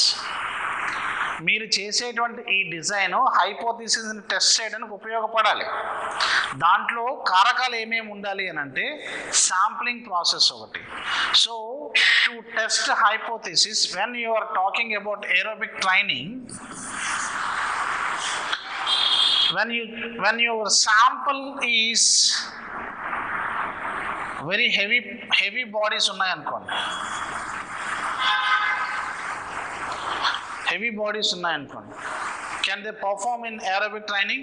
మీరు చేసేటువంటి ఈ design హైపోథిసిస్ని test చేయడానికి ఉపయోగపడాలి. దాంట్లో కారకాలు ఏమేమి ఉండాలి అని అంటే, శాంప్లింగ్ ప్రాసెస్ ఒకటి. So to test hypothesis, when you are talking about aerobic training, when your sample is very heavy bodies ఉన్నాయనుకోండి, heavy bodies ఉన్నాయనుకోండి, can they perform in aerobic training?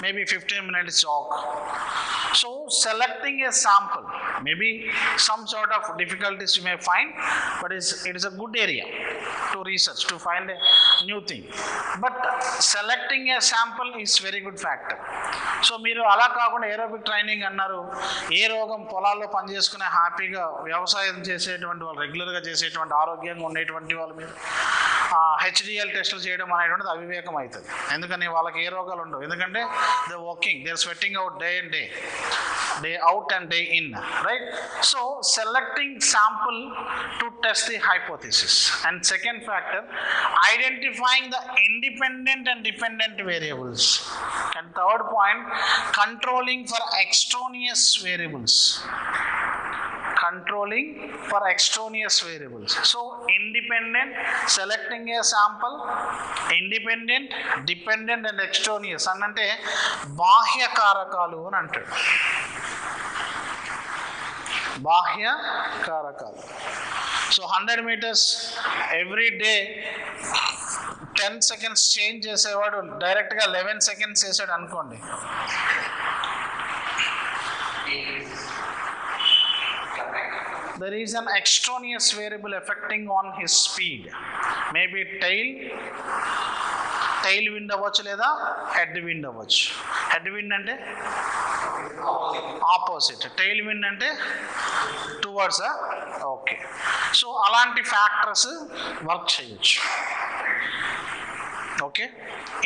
Maybe 15 minutes jog. So selecting a sample, maybe some sort of difficulties you may find, but it is a good area to research, to find a new thing. But selecting a sample is very good factor. So మీరు అలా కాకుండా aerobic training అన్నారు, ఏ రోగం పొలాల్లో పనిచేసుకునే హ్యాపీగా వ్యవసాయం చేసేటువంటి వాళ్ళు, రెగ్యులర్గా చేసేటువంటి ఆరోగ్యంగా ఉండేటువంటి వాళ్ళు మీరు హెచ్డిఎల్ టెస్టులు చేయడం అనేటువంటిది అవివేకం అవుతుంది. ఎందుకని వాళ్ళకి ఏ రోగాలు ఉండవు, ఎందుకంటే they working, they are sweating out day and day out and day in, right? So selecting sample to test the hypothesis. And second factor, identifying the independent and dependent variables. And third point, controlling for extraneous variables. Controlling for extraneous variables. So independent, selecting a sample, independent, dependent and extraneous అంటే బాహ్య కారకాలు అని అంటాడు. బాహ్య కారకాలు. So 100 meters every day 10 seconds change చేసేవాడు డైరెక్ట్గా 11 seconds చేసాడు అనుకోండి, there is an extraneous variable affecting on his speed. Maybe tail wind అవ్వచ్చు లేదా head wind అవ్వచ్చు. head wind అంటే ఆపోజిట్, టైల్ విండ్ అంటే టువర్డ్స్. ఓకే, సో అలాంటి ఫ్యాక్టర్స్ వర్క్ చేయొచ్చు. Okay,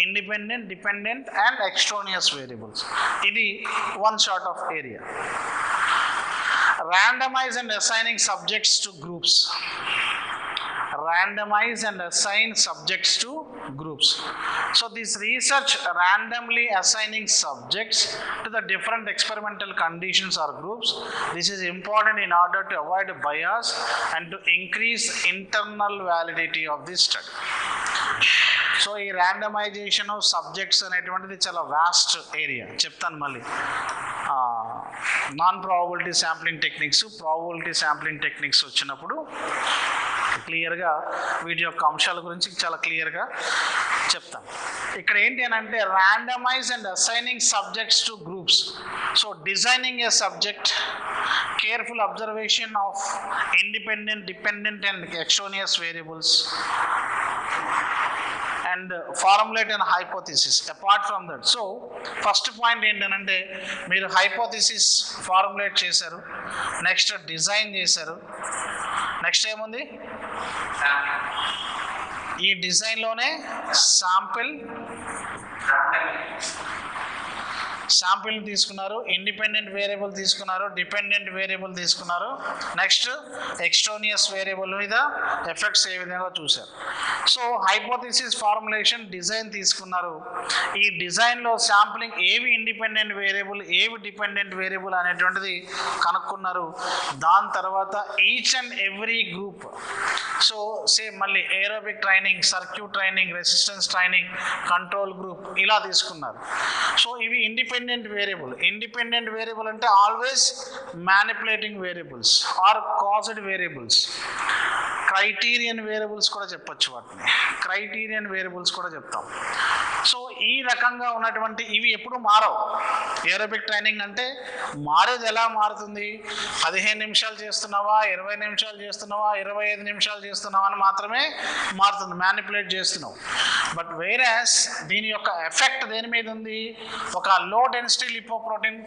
independent, dependent and extraneous variables. ఇది one short of area. Randomize and assigning subjects to groups. Randomize and assign subjects to groups. So this research randomly assigning subjects to the different experimental conditions or groups. This is important in order to avoid bias and to increase internal validity of this study. So ఈ randomisation of subjects అనేటువంటిది చాలా vast area. చెప్తాను మళ్ళీ. Non probability sampling techniques, probability sampling techniques వచ్చినప్పుడు క్లియర్గా వీటి యొక్క అంశాల గురించి చాలా క్లియర్గా చెప్తాను. ఇక్కడ ఏంటి అని అంటే randomise and assigning subjects to groups. So designing A subject, careful observation of independent, dependent and extraneous variables, and formulate an hypothesis apart from that. So first point ఏంటంటే మీరు హైపోథిసిస్ ఫార్ములేట్ చేశారు, నెక్స్ట్ డిజైన్ చేశారు, next ఏముంది, ఈ డిజైన్లోనే sample తీసుకున్నారు, independent variable తీసుకున్నారు, dependent variable తీసుకున్నారు, next extraneous variable మీద ఎఫెక్ట్స్ ఏ విధంగా చూశారు. సో హైపోథిసిస్, ఫార్ములేషన్, డిజైన్ తీసుకున్నారు. ఈ డిజైన్లో శాంప్లింగ్ ఏవి ఇండిపెండెంట్ వేరియబుల్, ఏవి డిపెండెంట్ వేరియబుల్ అనేటువంటిది కనుక్కున్నారు. దాని తర్వాత each and every group, so same మళ్ళీ aerobic training, circuit training, resistance training, control group ఇలా తీసుకున్నారు. సో ఇవి ఇండిపెండెంట్ వేరియబుల్. ఇండిపెండెంట్ వేరియబుల్ అంటే always manipulating variables are caused variables. Criterion variables కూడా చెప్పచ్చు, వాటిని క్రైటీరియన్ వేరియబుల్స్ కూడా చెప్తాం. సో ఈ రకంగా ఉన్నటువంటి ఇవి ఎప్పుడు మారవు. ఏరోబిక్ ట్రైనింగ్ అంటే మారేది ఎలా మారుతుంది, 15 నిమిషాలు చేస్తున్నావా, 20 నిమిషాలు చేస్తున్నావా, 25 నిమిషాలు చేస్తున్నావా అని మాత్రమే మారుతుంది, మ్యానిపులేట్ చేస్తున్నావు. బట్ వేరాస్ దీని యొక్క ఎఫెక్ట్ దేని మీద ఉంది, ఒక లో డెన్సిటీ లిపోప్రోటీన్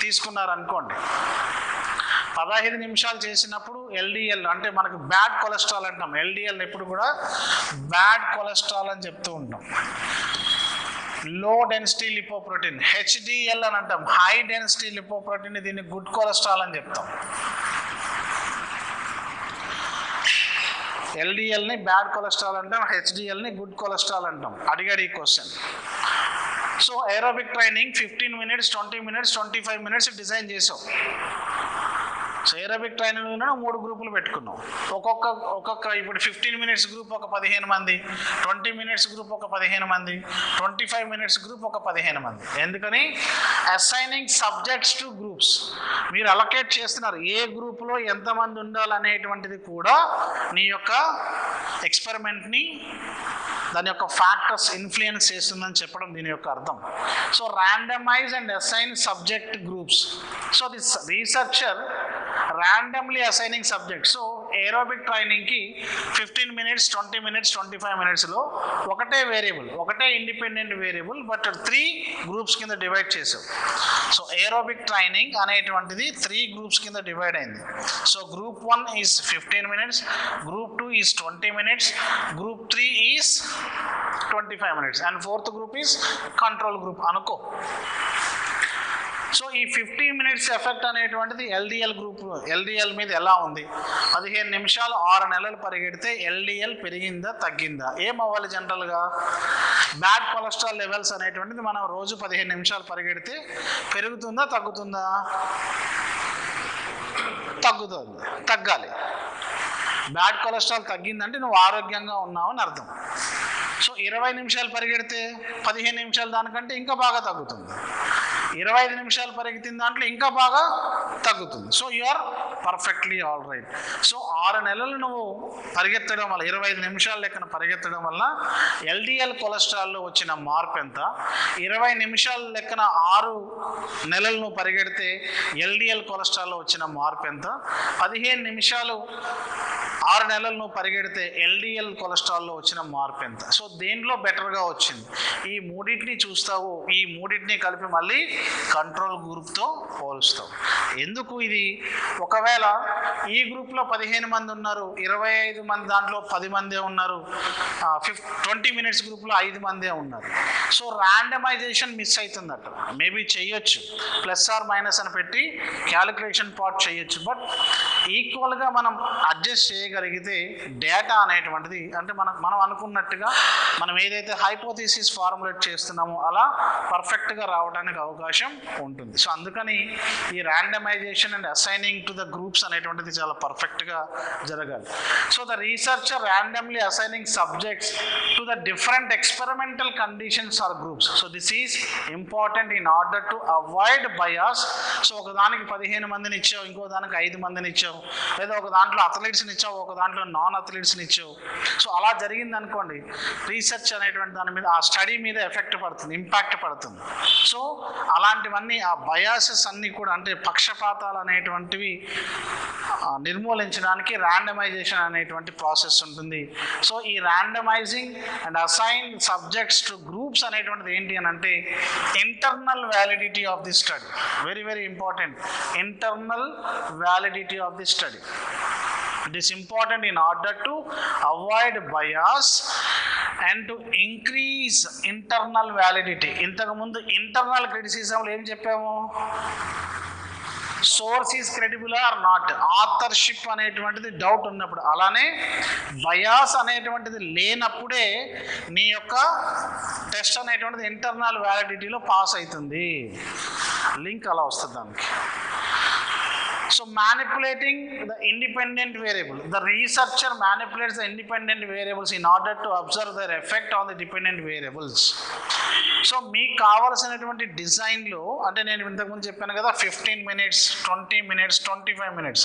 తీసుకున్నారు అనుకోండి, 15 నిమిషాలు చేసినప్పుడు ఎల్డిఎల్ అంటే మనకు బ్యాడ్ కొలెస్ట్రాల్ అంటాం. ఎల్డిఎల్ ఎప్పుడు కూడా బ్యాడ్ కొలెస్ట్రాల్ అని చెప్తూ ఉంటాం. లో డెన్సిటీ లిపోప్రోటీన్ హెచ్డిఎల్ అని అంటాం, హై డెన్సిటీ లిపోప్రోటీన్, దీన్ని గుడ్ కొలెస్ట్రాల్ అని చెప్తాం. ఎల్డిఎల్ని బ్యాడ్ కొలెస్ట్రాల్ అంటాం, హెచ్డిఎల్ని గుడ్ కొలెస్ట్రాల్ అంటాం. అడిగాడు ఈ question. So aerobic training 15 minutes, 20 minutes, 25 minutes design చేసాం. సో ఏరోబిక్ ట్రైనింగ్ 3 గ్రూపులు పెట్టుకున్నాం. ఒక్కొక్క ఇప్పుడు 15 minutes గ్రూప్ ఒక 15 మంది, 20 minutes గ్రూప్ ఒక 15 మంది, 25 minutes గ్రూప్ ఒక 15 మంది. ఎందుకని అసైనింగ్ సబ్జెక్ట్స్ టు గ్రూప్స్. మీరు అలొకేట్ చేస్తున్నారు ఏ గ్రూప్లో ఎంతమంది ఉండాలనేటువంటిది కూడా నీ యొక్క ఎక్స్పెరిమెంట్ని, దాని యొక్క ఫ్యాక్టర్స్ ఇన్ఫ్లుయెన్స్ చేస్తుందని చెప్పడం దీని యొక్క అర్థం. So randomise and assign subject groups. So this researcher randomly assigning subjects. So aerobic training ki 15 minutes, 20 minutes, 25 minutes lo ఒకటే వేరియబుల్, ఒకటే ఇండిపెండెంట్ వేరియబుల్, బట్ 3 గ్రూప్స్ కింద డివైడ్ చేసాం. సో ఏరోబిక్ ట్రైనింగ్ అనేటువంటిది 3 గ్రూప్స్ కింద డివైడ్ అయింది. So group 1 is 15 minutes, group 2 is 20 minutes, group 3 is 25 minutes, and 4th group is control group అనుకో. So ఈ 15 minutes effect అనేటువంటిది ఎల్డిఎల్ గ్రూప్ ఎల్డిఎల్ మీద ఎలా ఉంది? 15 నిమిషాలు 6 నెలలు పరిగెడితే ఎల్డిఎల్ పెరిగిందా తగ్గిందా? ఏమవ్వాలి జనరల్గా? బ్యాడ్ కొలెస్ట్రాల్ లెవెల్స్ అనేటువంటిది మనం రోజు 15 నిమిషాలు పరిగెడితే పెరుగుతుందా తగ్గుతుందా? తగ్గుతుంది, తగ్గాలి. బ్యాడ్ కొలెస్ట్రాల్ తగ్గిందంటే నువ్వు ఆరోగ్యంగా ఉన్నావు అని అర్థం. సో 20 నిమిషాలు పరిగెడితే 15 నిమిషాలు దానికంటే ఇంకా బాగా తగ్గుతుంది. 25 నిమిషాలు పరిగెత్తిన దాంట్లో ఇంకా బాగా తగ్గుతుంది. So you are perfectly all right. So 6 నెలలు నువ్వు పరిగెత్తడం వల్ల 25 నిమిషాల లెక్కన పరిగెత్తడం వల్ల ఎల్డిఎల్ కొలెస్ట్రాల్లో వచ్చిన మార్పు ఎంత? 20 నిమిషాల లెక్కన 6 నెలలు నువ్వు పరిగెడితే ఎల్డిఎల్ కొలెస్ట్రాల్లో వచ్చిన మార్పు ఎంత? 15 నిమిషాలు 6 నెలలు నువ్వు పరిగెడితే ఎల్డిఎల్ కొలెస్ట్రాల్లో వచ్చిన మార్పు ఎంత? సో దేంట్లో బెటర్గా వచ్చింది? ఈ మూడింటిని చూస్తావు, ఈ మూడింటిని కలిపి మళ్ళీ కంట్రోల్ గ్రూప్తో పోలుస్తావు. ఎందుకు ఇది? ఒకవేళ ఈ గ్రూప్లో 15 మంది ఉన్నారు, 25 మంది దాంట్లో 10 మందే ఉన్నారు, 20 minutes గ్రూప్లో 5 మందే ఉన్నారు. సో ర్యాండమైజేషన్ మిస్ అవుతుందట. మేబీ చేయొచ్చు, ప్లస్ ఆర్ మైనస్ అని పెట్టి క్యాలిక్యులేషన్ పార్ట్ చేయొచ్చు. బట్ ఈక్వల్గా మనం అడ్జస్ట్ చేయగలిగితే డేటా అనేటువంటిది అంటే మనం అనుకున్నట్టుగా మనం ఏదైతే హైపోథీసిస్ ఫార్ములేట్ చేస్తున్నామో అలా పర్ఫెక్ట్గా రావడానికి అవకాశం ఉంటుంది. సో అందుకని ఈ randomization and assigning to the groups అనేటువంటిది చాలా పర్ఫెక్ట్గా జరగాలి. So the researcher randomly assigning subjects to the different experimental conditions or groups. So this is important in order to avoid bias. So ఒక దానికి 15 మందిని ఇచ్చావు, ఇంకో దానికి 5 మందిని ఇచ్చావు, లేదా ఒక దాంట్లో అథ్లీట్స్ని ఇచ్చావు, ఒక దాంట్లో నాన్ అథ్లీట్స్ని ఇచ్చావు. సో అలా జరిగింది అనుకోండి, రీసెర్చ్ అనేటువంటి దాని మీద, ఆ స్టడీ మీద ఎఫెక్ట్ పడుతుంది, ఇంపాక్ట్ పడుతుంది. సో అలాంటివన్నీ ఆ బయాసెస్ అన్నీ కూడా అంటే పక్షపాతాలు అనేటువంటివి నిర్మూలించడానికి ర్యాండమైజేషన్ అనేటువంటి ప్రాసెస్ ఉంటుంది. సో ఈ randomizing and assign subjects to groups అనేటువంటిది ఏంటి అని అంటే internal validity of the study. Very very important, internal validity of the study. It is important in order to avoid bias and to increase internal validity. ఇంతకుముందు internal క్రిటిసిజంలో ఏం చెప్పాము? Source is credible or not, authorship అనేటువంటిది doubt ఉన్నప్పుడు. అలానే bias అనేటువంటిది లేనప్పుడే నీ యొక్క టెస్ట్ అనేటువంటిది ఇంటర్నల్ వ్యాలిడిటీలో పాస్ అవుతుంది. లింక్ అలా వస్తుంది దానికి. So manipulating the independent variable. The researcher manipulates the independent variables in order to observe their effect on the dependent variables. So మీకు కావాల్సినటువంటి డిజైన్లో అంటే నేను ఇంతకుముందు చెప్పాను కదా 15 minutes, 20 minutes, 25 minutes.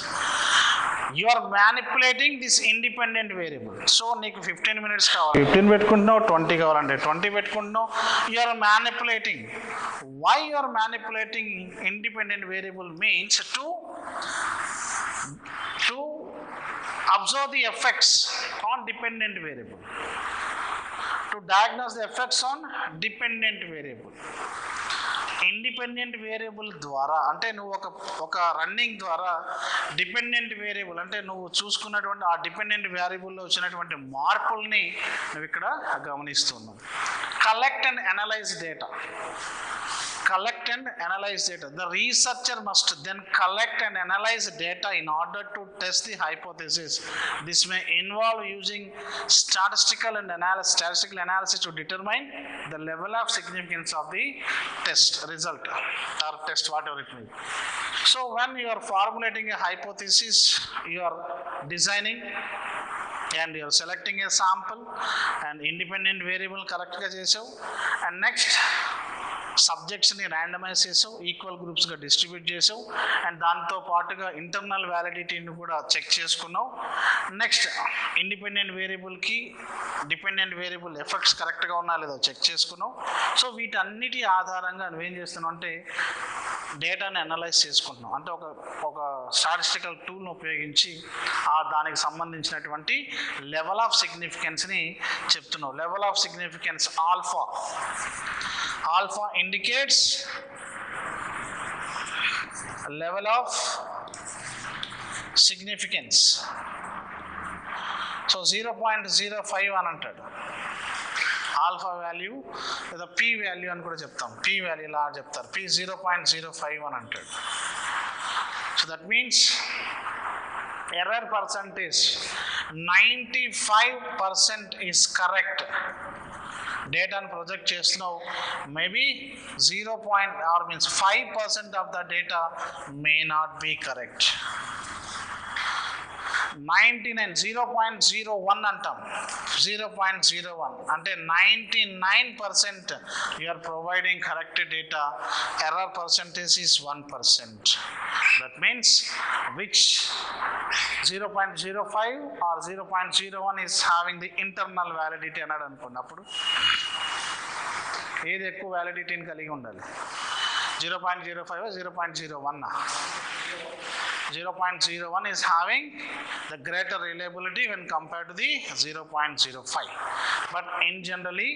You are manipulating this independent variable. So నీకు 15 minutes కావాలి, 15 పెట్టుకుంటున్నావు, 20 కావాలంటే 20 పెట్టుకుంటున్నావు. You are manipulating. Why you are manipulating independent variable means to observe the effects on dependent variable, to diagnose the effects on dependent variable. Independent variable ద్వారా అంటే నువ్వు ఒక running ద్వారా డిపెండెంట్ వేరియబుల్ అంటే నువ్వు చూసుకున్నటువంటి ఆ డిపెండెంట్ వేరియబుల్లో వచ్చినటువంటి మార్పుల్ని నువ్వు ఇక్కడ గమనిస్తున్నావు. Collect and analyze data. Collect and analyze data. The researcher must then collect and analyze data in order to test the hypothesis. This may involve using statistical analysis to determine the level of significance of the test result or test, whatever it may be. So when you are formulating a hypothesis, you are designing and you are selecting a sample and independent variable correct ga chesavu, and next సబ్జెక్ట్స్ని randomize చేసావు, equal గ్రూప్స్గా distribute చేసావు, and దాంతో పాటుగా internal వ్యాలిడిటీని కూడా check చేసుకున్నావు. Next independent వేరియబుల్కి డిపెండెంట్ వేరియబుల్ ఎఫెక్ట్స్ కరెక్ట్గా ఉన్నా లేదో చెక్ చేసుకున్నావు. సో వీటన్నిటి ఆధారంగా నువ్వేం చేస్తున్నావు అంటే డేటాని అనలైజ్ చేసుకుంటున్నావు. అంటే ఒక స్టాటిస్టికల్ టూల్ని ఉపయోగించి దానికి సంబంధించినటువంటి లెవెల్ ఆఫ్ సిగ్నిఫికెన్స్ని చెప్తున్నావు. Level of significance alpha indicates level of significance. So 0.05 అని అంటాడు. ఆల్ఫా వాల్యూ లేదా పీ వాల్యూ అని కూడా చెప్తాం. పీ వాల్యూ ఇలా చెప్తారు, పీ 0.05 అని అంటాడు. So that means error percentage 95% is correct. డేటాను ప్రొజెక్ట్ చేస్తున్నావు, maybe 5% of the data may not be correct. 0.01 అంటాం, 0.01 అంటే 99% you are providing correct data, error percentage is 1%. that means which 0.05 or 0.01 is having the internal validity అన్నాడు అనుకున్నప్పుడు ఏది ఎక్కువ వ్యాలిడిటీని కలిగి ఉండాలి? 0.05 0.01? 0.01 is having the greater reliability when compared to the 0.05. But in generally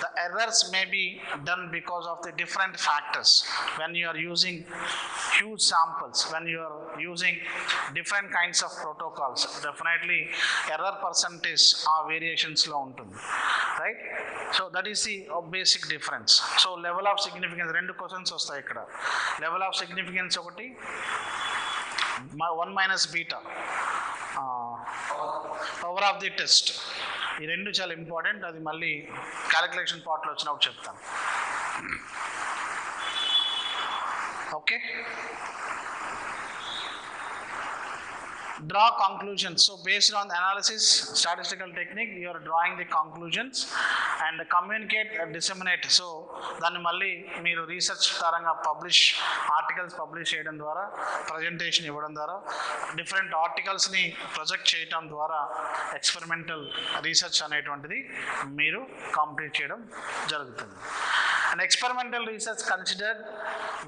the errors may be done because of the different factors. When you are using huge samples, when you are using different kinds of protocols, definitely error percentage or variations lo untundi, right? So that is the basic difference. So level of significance, rendu questions vastayi ikkada. Level of significance okati 1 minus beta, power of the test. ఈ రెండు చాలా important, అది మళ్ళీ calculation పార్ట్లో వచ్చినప్పుడు చెప్తాను. Okay, draw conclusions. So based on the analysis statistical technique you are drawing the conclusions and communicate, disseminate. So దాన్ని మళ్ళీ మీరు రీసెర్చ్ పరంగా ఆర్టికల్స్ పబ్లిష్ చేయడం ద్వారా, ప్రజెంటేషన్ ఇవ్వడం ద్వారా, డిఫరెంట్ ఆర్టికల్స్ని ప్రొజెక్ట్ చేయడం ద్వారా ఎక్స్పెరిమెంటల్ రీసెర్చ్ అనేటువంటిది మీరు కంప్లీట్ చేయడం జరుగుతుంది. And experimental research considered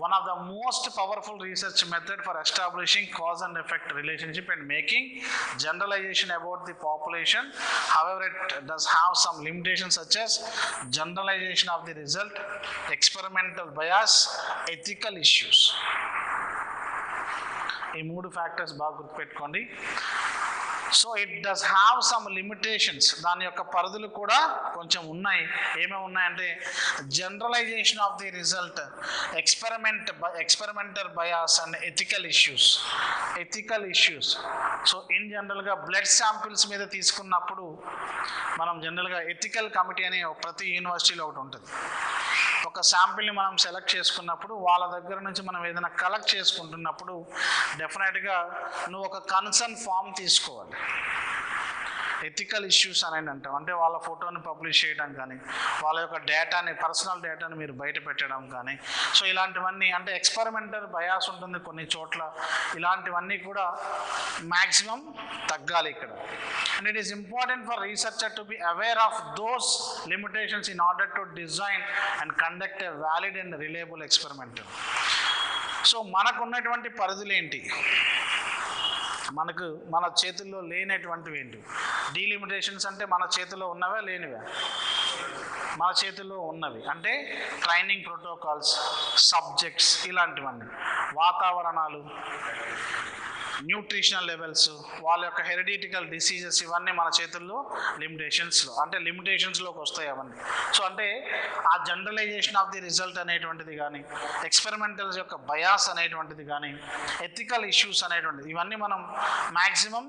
one of the most powerful research method for establishing cause and effect relationship and making generalization about the population. However, it does have some limitations such as generalization of the result, experimental bias, ethical issues. ఈ 3 factors బాగా గుర్తుపెట్టుకోండి. So it does have some limitations, దాని యొక్క పరిధులు కూడా కొంచెం ఉన్నాయి. ఏమేమి ఉన్నాయంటే generalization of the result, experimental bias and ethical issues. So in జనరల్గా బ్లడ్ శాంపిల్స్ మీద తీసుకున్నప్పుడు మనం జనరల్గా ఎథికల్ కమిటీ అని ప్రతి యూనివర్సిటీలో ఒకటి ఉంటుంది. ఒక శాంపిల్ని మనం సెలెక్ట్ చేసుకున్నప్పుడు వాళ్ళ దగ్గర నుంచి మనం ఏదైనా కలెక్ట్ చేసుకుంటున్నప్పుడు డెఫినెట్గా నువ్వు ఒక కన్సర్న్ ఫామ్ తీసుకోవాలి. ఎథికల్ ఇష్యూస్ అని అంటాం, అంటే వాళ్ళ ఫోటోని పబ్లిష్ చేయడం కానీ, వాళ్ళ యొక్క డేటాని, పర్సనల్ డేటాని మీరు బయట పెట్టడం కానీ, సో ఇలాంటివన్నీ, అంటే ఎక్స్పెరిమెంటల్ బయాస్ ఉంటుంది కొన్ని చోట్ల, ఇలాంటివన్నీ కూడా మ్యాక్సిమం తగ్గాలి ఇక్కడ. And it is important for researcher to be aware of those limitations in order to design and conduct a valid and reliable experimental. So మనకున్నటువంటి పరిధులు ఏంటి, మన చేతుల్లో లేనటువంటివి ఏంటి? డీలిమిటేషన్స్ అంటే మన చేతిలో ఉన్నవే లేనివే? మన చేతిలో ఉన్నవి అంటే ట్రైనింగ్ ప్రోటోకాల్స్, సబ్జెక్ట్స్, ఇలాంటివన్నీ, వాతావరణాలు, న్యూట్రిషనల్ లెవెల్స్, వాళ్ళ యొక్క హెరిడిటికల్ డిసీజెస్, ఇవన్నీ మన చేతుల్లో లిమిటేషన్స్లోకి వస్తాయి అవన్నీ. సో అంటే ఆ జనరలైజేషన్ ఆఫ్ ది రిజల్ట్ అనేటువంటిది కానీ, ఎక్స్పెరిమెంటల్స్ యొక్క బయాస్ అనేటువంటిది కానీ, ఎథికల్ ఇష్యూస్ అనేటువంటిది, ఇవన్నీ మనం మ్యాక్సిమం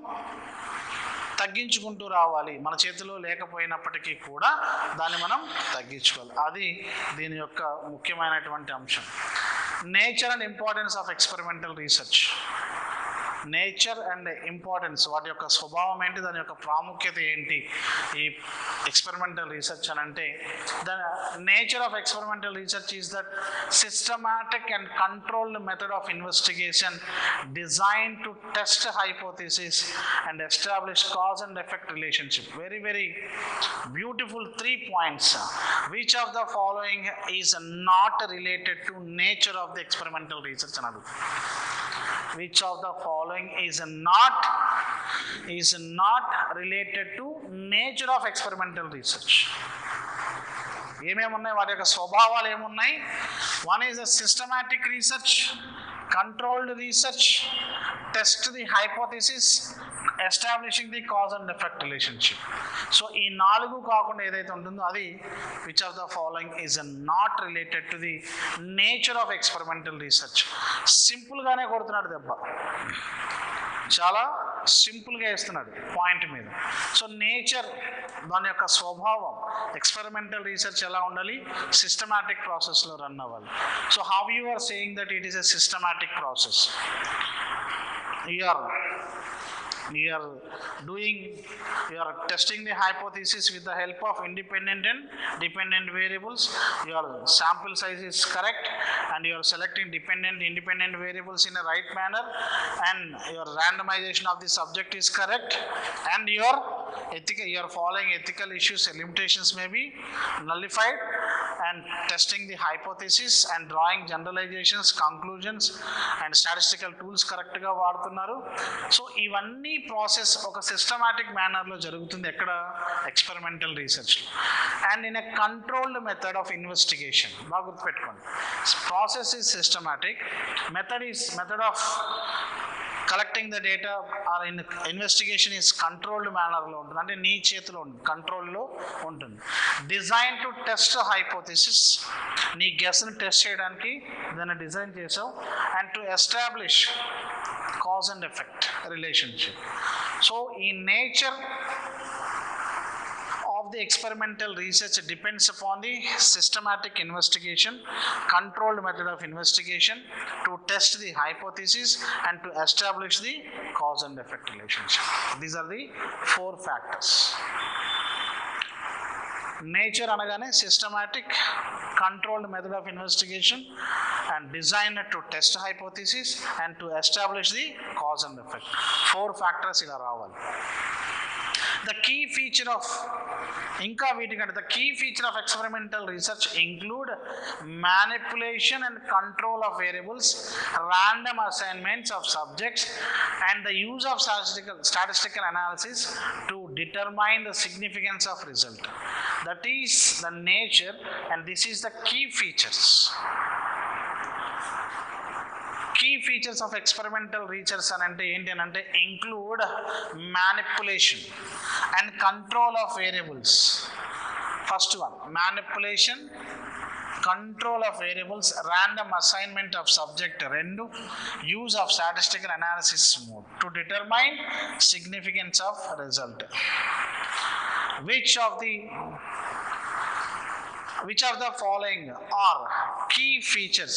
తగ్గించుకుంటూ రావాలి. మన చేతిలో లేకపోయినప్పటికీ కూడా దాన్ని మనం తగ్గించుకోవాలి. అది దీని యొక్క ముఖ్యమైనటువంటి అంశం. Nature and importance of experimental research. Nature and importance, వాటి యొక్క స్వభావం ఏంటి, దాని యొక్క ప్రాముఖ్యత ఏంటి ఈ ఎక్స్పెరిమెంటల్ రీసెర్చ్ అని అంటే, the nature of experimental research is that systematic and controlled method of investigation design to test hypothesis and establish cause and effect relationship. Very very beautiful 3 points. Which of the following is not related to nature of the experimental research అని అడుగుతుంది. Which of the following is not related to nature of experimental research? ఏమేమున్నాయి, వాటి యొక్క స్వభావాలు ఏమున్నాయి? One is the systematic research, controlled research, test the hypothesis establishing the cause and effect relationship. So ఈ 4 కాకుండా ఏదైతే ఉంటుందో అది which of the following is not related to the nature of experimental research. సింపుల్గానే కొడుతున్నాడు దెబ్బ, చాలా సింపుల్గా వేస్తున్నాడు పాయింట్ మీద. సో నేచర్, దాని యొక్క స్వభావం, ఎక్స్పెరిమెంటల్ రీసెర్చ్ ఎలా ఉండాలి, సిస్టమాటిక్ ప్రాసెస్లో రన్ అవ్వాలి. So how you are saying that it is a systematic process? you are testing the hypothesis with the help of independent and dependent variables. Your sample size is correct and you are selecting independent variables in a right manner, and your randomization of the subject is correct, and you are following ethical issues, limitations may be nullified, and testing the hypothesis and drawing generalizations, conclusions and statistical tools correct ga vaడుతున్నారు. So ఇవన్నీ process ఒక systematic మేనర్లో జరుగుతుంది ఎక్కడ, experimental రీసెర్చ్లో, and in a controlled method of investigation. బాగా గుర్తుపెట్టుకోండి, process is systematic, method of collecting the data or investigation is controlled మేనర్లో ఉంటుంది, అంటే నీ చేతిలో ఉంటుంది, కంట్రోల్లో ఉంటుంది. డిజైన్ టు టెస్ట్ హైపోథెసిస్, నీ గెస్ని టెస్ట్ చేయడానికి దాన్ని డిజైన్ చేసావు, and to establish cause and effect relationship. So in nature of the experimental research depends upon the systematic investigation, controlled method of investigation to test the hypothesis and to establish the cause and effect relationship. These are the 4 factors. Nature anagane systematic, controlled method of investigation and designed to test hypothesis and to establish the cause and effect. 4 factors ila raavali. The key feature of the key feature of experimental research include manipulation and control of variables, random assignments of subjects, and the use of statistical analysis to determine the significance of result. That is the nature, and this is the key features. Key features of experimental research అంటే ఏంటి అని అంటే include manipulation and control of variables. First one, manipulation, control of variables, random assignment of subject 2, use of statistical analysis mode to determine significance of result. Which of the following are key features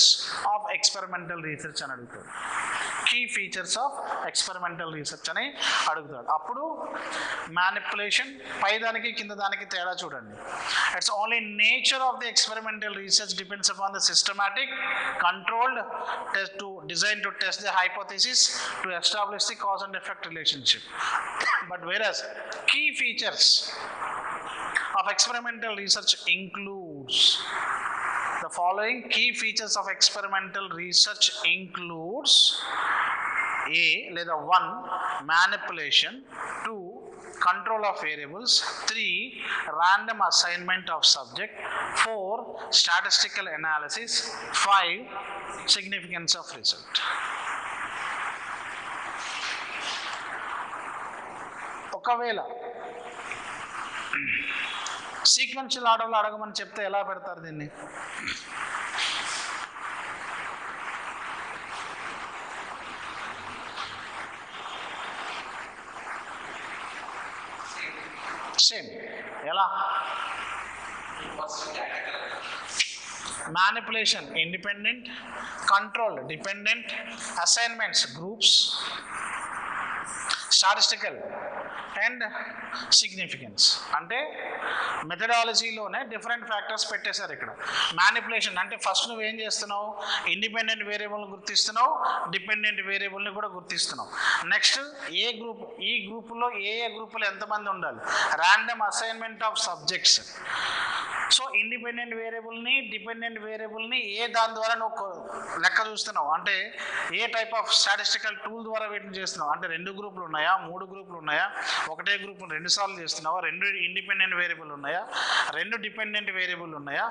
of experimental research అని అడుగుతాడు. Key features of experimental research అని అడుగుతాడు. అప్పుడు manipulation, పై దానికి కింద దానికి తేడా చూడండి. It's only nature of the experimental research depends upon the systematic, controlled test to design to test the hypothesis to establish the cause and effect relationship. But various key features of experimental research includes the following. Key features of experimental research includes A, లేదా 1, manipulation, 2, control of variables, 3, random assignment of subject, 4, statistical analysis, 5, significance of result. ఒకవేళ sequential ఆర్డర్లో అడగమని చెప్తే ఎలా పెడతారు దీన్ని? Same. ఎలా? manipulation independent, control dependent, assignments groups, statistical and significance. అంటే మెథడాలజీలోనే డిఫరెంట్ ఫ్యాక్టర్స్ పెట్టేశారు ఇక్కడ. మ్యానిపులేషన్ అంటే ఫస్ట్ నువ్వు ఏం చేస్తున్నావు, ఇండిపెండెంట్ వేరియబుల్ని గుర్తిస్తున్నావు, డిపెండెంట్ వేరియబుల్ని కూడా గుర్తిస్తున్నావు. నెక్స్ట్ ఏ గ్రూప్, ఈ గ్రూపులో ఏ గ్రూపులో ఎంతమంది ఉండాలి, random assignment of subjects, so independent వేరియబుల్ని డిపెండెంట్ వేరియబుల్ని ఏ దాని ద్వారా నువ్వు లెక్క చూస్తున్నావు అంటే ఏ టైప్ ఆఫ్ స్టాటిస్టికల్ టూల్ ద్వారా వీటిని చేస్తున్నావు అంటే 2 గ్రూపులు ఉన్నాయా 3 గ్రూపులు ఉన్నాయా ఒకటే గ్రూప్ 2 సార్లు చేస్తున్నావా 2 ఇండిపెండెంట్ వేరియబుల్ ఉన్నాయా 2 డిపెండెంట్ వేరియబుల్ ఉన్నాయా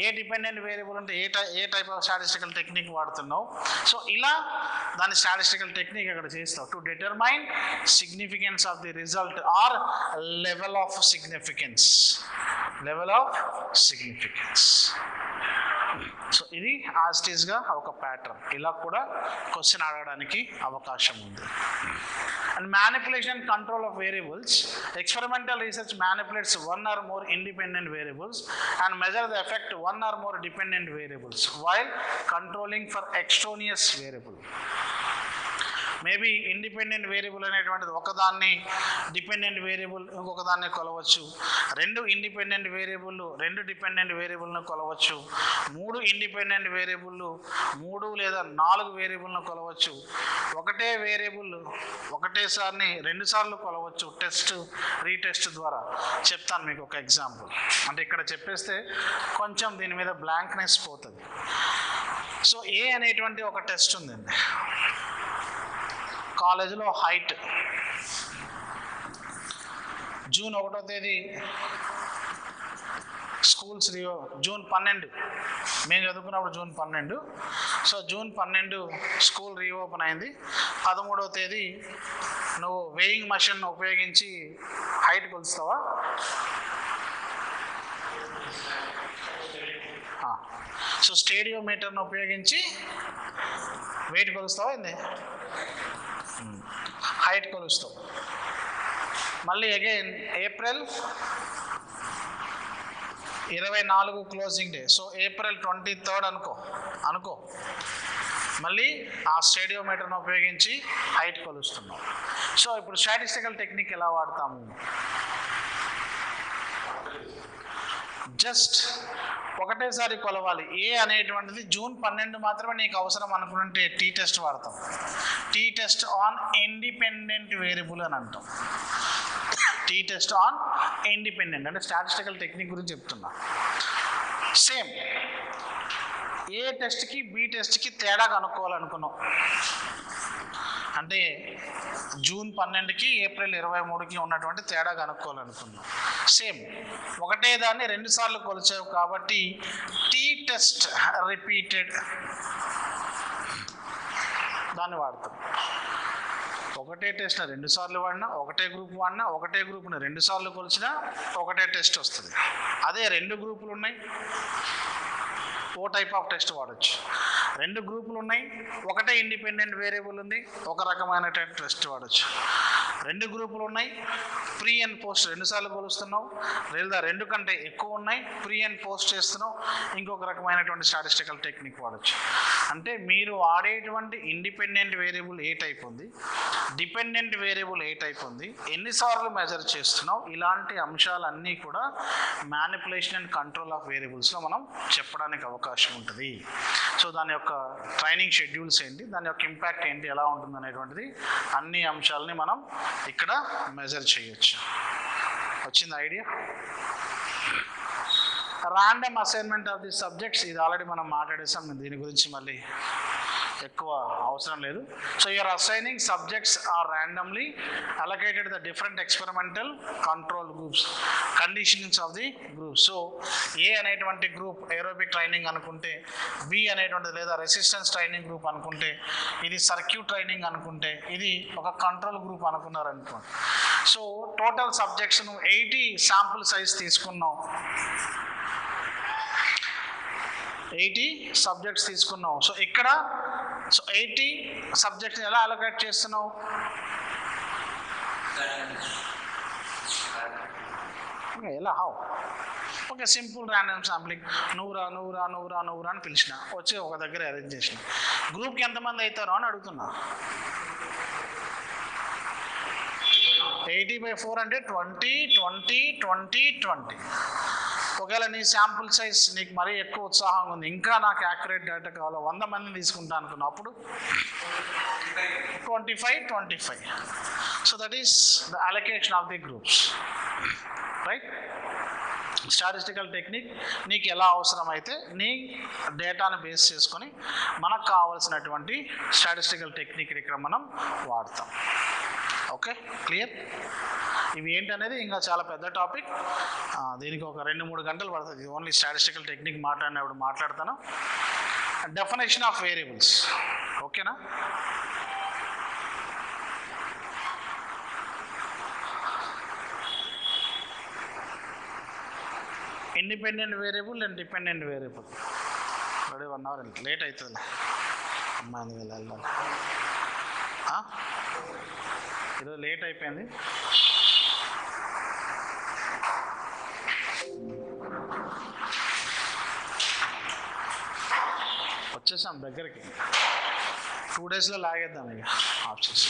ఏ డిపెండెంట్ వేరియబుల్ అంటే ఏ టైప్ ఆఫ్ స్టాటిస్టికల్ టెక్నిక్ వాడుతున్నావు సో ఇలా దాని స్టాటిస్టికల్ టెక్నిక్ అక్కడ చేస్తావు to determine significance of the result or level of significance so ఇది యాస్టీస్గా ఒక ప్యాటర్న్ ఇలా కూడా క్వశ్చన్ అడగడానికి అవకాశం ఉంది and manipulation control of variables experimental research manipulates 1 or more independent variables and measure the effect 1 or more dependent variables while controlling for extraneous variable. Maybe independent variable అనేటువంటిది ఒకదాన్ని డిపెండెంట్ వేరియబుల్ ఇంకొక దాన్ని కొలవచ్చు 2 independent variable 2 dependent వేరియబుల్ను కొలవచ్చు 3 independent variable 3 లేదా 4 వేరియబుల్ను కొలవచ్చు ఒకటే variable ఒకటేసారి 2 సార్లు కొలవచ్చు టెస్ట్ రీటెస్ట్ ద్వారా చెప్తాను మీకు ఒక ఎగ్జాంపుల్ అంటే ఇక్కడ చెప్పేస్తే కొంచెం దీని మీద బ్లాంక్నెస్ పోతుంది సో ఏ అనేటువంటి ఒక టెస్ట్ ఉందండి కాలేజీలో హైట్ జూన్ 1వ తేదీ స్కూల్స్ జూన్ 12 మేము చదువుకున్నప్పుడు June 12 so June 12 school reopen అయింది 13వ తేదీ నువ్వు వెయింగ్ మెషిన్ ఉపయోగించి హైట్ కొలుస్తావా సో స్టేడియోమీటర్ను ఉపయోగించి వెయిట్ కొలుస్తావా ఏంది హైట్ కొలుస్తావు మళ్ళీ again April 24 closing day so April 23rd అనుకో మళ్ళీ ఆ స్టేడియోమీటర్ను ఉపయోగించి హైట్ కొలుస్తున్నాం సో ఇప్పుడు స్టాటిస్టికల్ టెక్నిక్ ఎలా వాడతాము జస్ట్ ఒకటేసారి కొలవాలి ఏ అనేటువంటిది జూన్ 12 మాత్రమే నీకు అవసరం అనుకుంటే టీ టెస్ట్ వాడతాం T test on independent variable అని అంటాం టీ టెస్ట్ ఆన్ ఇండిపెండెంట్ అంటే స్టాటిస్టికల్ టెక్నిక్ గురించి చెప్తున్నా సేమ్ ఏ టెస్ట్కి బి టెస్ట్కి తేడా కనుక్కోవాలనుకున్నాం అంటే జూన్ 12కి ఏప్రిల్ 23కి ఉన్నటువంటి తేడా కనుక్కోవాలనుకున్నాం సేమ్ ఒకటే దాన్ని 2 సార్లు కొలిచావు కాబట్టి టీ టెస్ట్ రిపీటెడ్ దాన్ని వాడతాం ఒకటే టెస్ట్ని 2 సార్లు వాడినా ఒకటే గ్రూప్ వాడినా ఒకటే గ్రూప్ని 2 సార్లు కొలిచినా ఒకటే టెస్ట్ వస్తుంది అదే 2 గ్రూపులు ఉన్నాయి ఓ టైప్ ఆఫ్ టెస్ట్ వాడచ్చు 2 గ్రూపులు ఉన్నాయి ఒకటే ఇండిపెండెంట్ వేరియబుల్ ఉంది ఒక రకమైన టెస్ట్ వాడచ్చు 2 గ్రూపులు ఉన్నాయి ప్రీ అండ్ పోస్ట్ 2 సార్లు కొలుస్తున్నావు లేదా 2 కంటే ఎక్కువ ఉన్నాయి ప్రీ అండ్ పోస్ట్ చేస్తున్నావు ఇంకొక రకమైనటువంటి స్టాటిస్టికల్ టెక్నిక్ వాడచ్చు అంటే మీరు వాడేటువంటి ఇండిపెండెంట్ వేరియబుల్ ఏ టైప్ ఉంది డిపెండెంట్ వేరియబుల్ ఏ టైప్ ఉంది ఎన్నిసార్లు మెజర్ చేస్తున్నావు ఇలాంటి అంశాలన్నీ కూడా మ్యానిపులేషన్ అండ్ కంట్రోల్ ఆఫ్ వేరియబుల్స్లో మనం చెప్పడానికి అవకాశం ఉంటుంది సో దాని యొక్క ట్రైనింగ్ షెడ్యూల్స్ ఏంటి దాని యొక్క ఇంపాక్ట్ ఏంటి ఎలా ఉంటుంది అనేటువంటిది అన్ని అంశాలని మనం ఇక్కడ మెజర్ చేయొచ్చు వచ్చింది idea random assignment of the subjects ఇది ఆల్రెడీ మనం మాట్లాడేసాం దీని గురించి మళ్ళీ ఎక్కువ అవసరం లేదు so you are assigning subjects are randomly allocated the different experimental control groups conditionings of the group so A అనేటువంటి గ్రూప్ ఏరోబిక్ ట్రైనింగ్ అనుకుంటే బి అనేటువంటిది లేదా రెసిస్టెన్స్ ట్రైనింగ్ గ్రూప్ అనుకుంటే ఇది సర్క్యూట్ ట్రైనింగ్ అనుకుంటే ఇది ఒక కంట్రోల్ గ్రూప్ అనుకున్నారనుకోండి సో టోటల్ సబ్జెక్ట్స్ నువ్వు 80 శాంపుల్ సైజ్ తీసుకున్నావు 80 సబ్జెక్ట్స్ తీసుకున్నావు సో ఇక్కడ సో 80 సబ్జెక్ట్ని ఎలా అలొకేట్ చేస్తున్నావు ఎలా how okay simple random sampling నువ్వురా అని పిలిచిన వచ్చి ఒక దగ్గర అరేంజ్ చేసిన గ్రూప్కి ఎంతమంది అవుతారో అని అడుగుతున్నా 80/4 అంటే 20. ఒకవేళ నీ శాంపుల్ సైజ్ నీకు మరీ ఎక్కువ ఉత్సాహంగా ఉంది ఇంకా నాకు యాక్యురేట్ డేటా కావాలో 100 మందిని తీసుకుంటా అనుకున్నప్పుడు 25. So that is the allocation of the groups right statistical technique నీకు ఎలా అవసరమైతే నీ డేటాను బేస్ చేసుకొని మనకు కావాల్సినటువంటి స్టాటిస్టికల్ టెక్నిక్ ఇక్కడ మనం వాడతాం. Okay, clear? ఇవి ఏంటనేది ఇంకా చాలా పెద్ద టాపిక్, దీనికి ఒక 2-3 గంటలు పడుతుంది. ఓన్లీ స్టాటిస్టికల్ టెక్నిక్ మాట్లాడినప్పుడు మాట్లాడతాను. డెఫినేషన్ ఆఫ్ వేరియబుల్స్, ఓకేనా? Independent variable and dependent variable. Ready 1 hour late అవుతుంది. అమ్మాయి వెళ్ళాలి, ఈరోజు లేట్ అయిపోయింది. వచ్చేసాం దగ్గరికి, 2 డేస్లో లాగేద్దాం ఇక ఆఫ్ చేసి.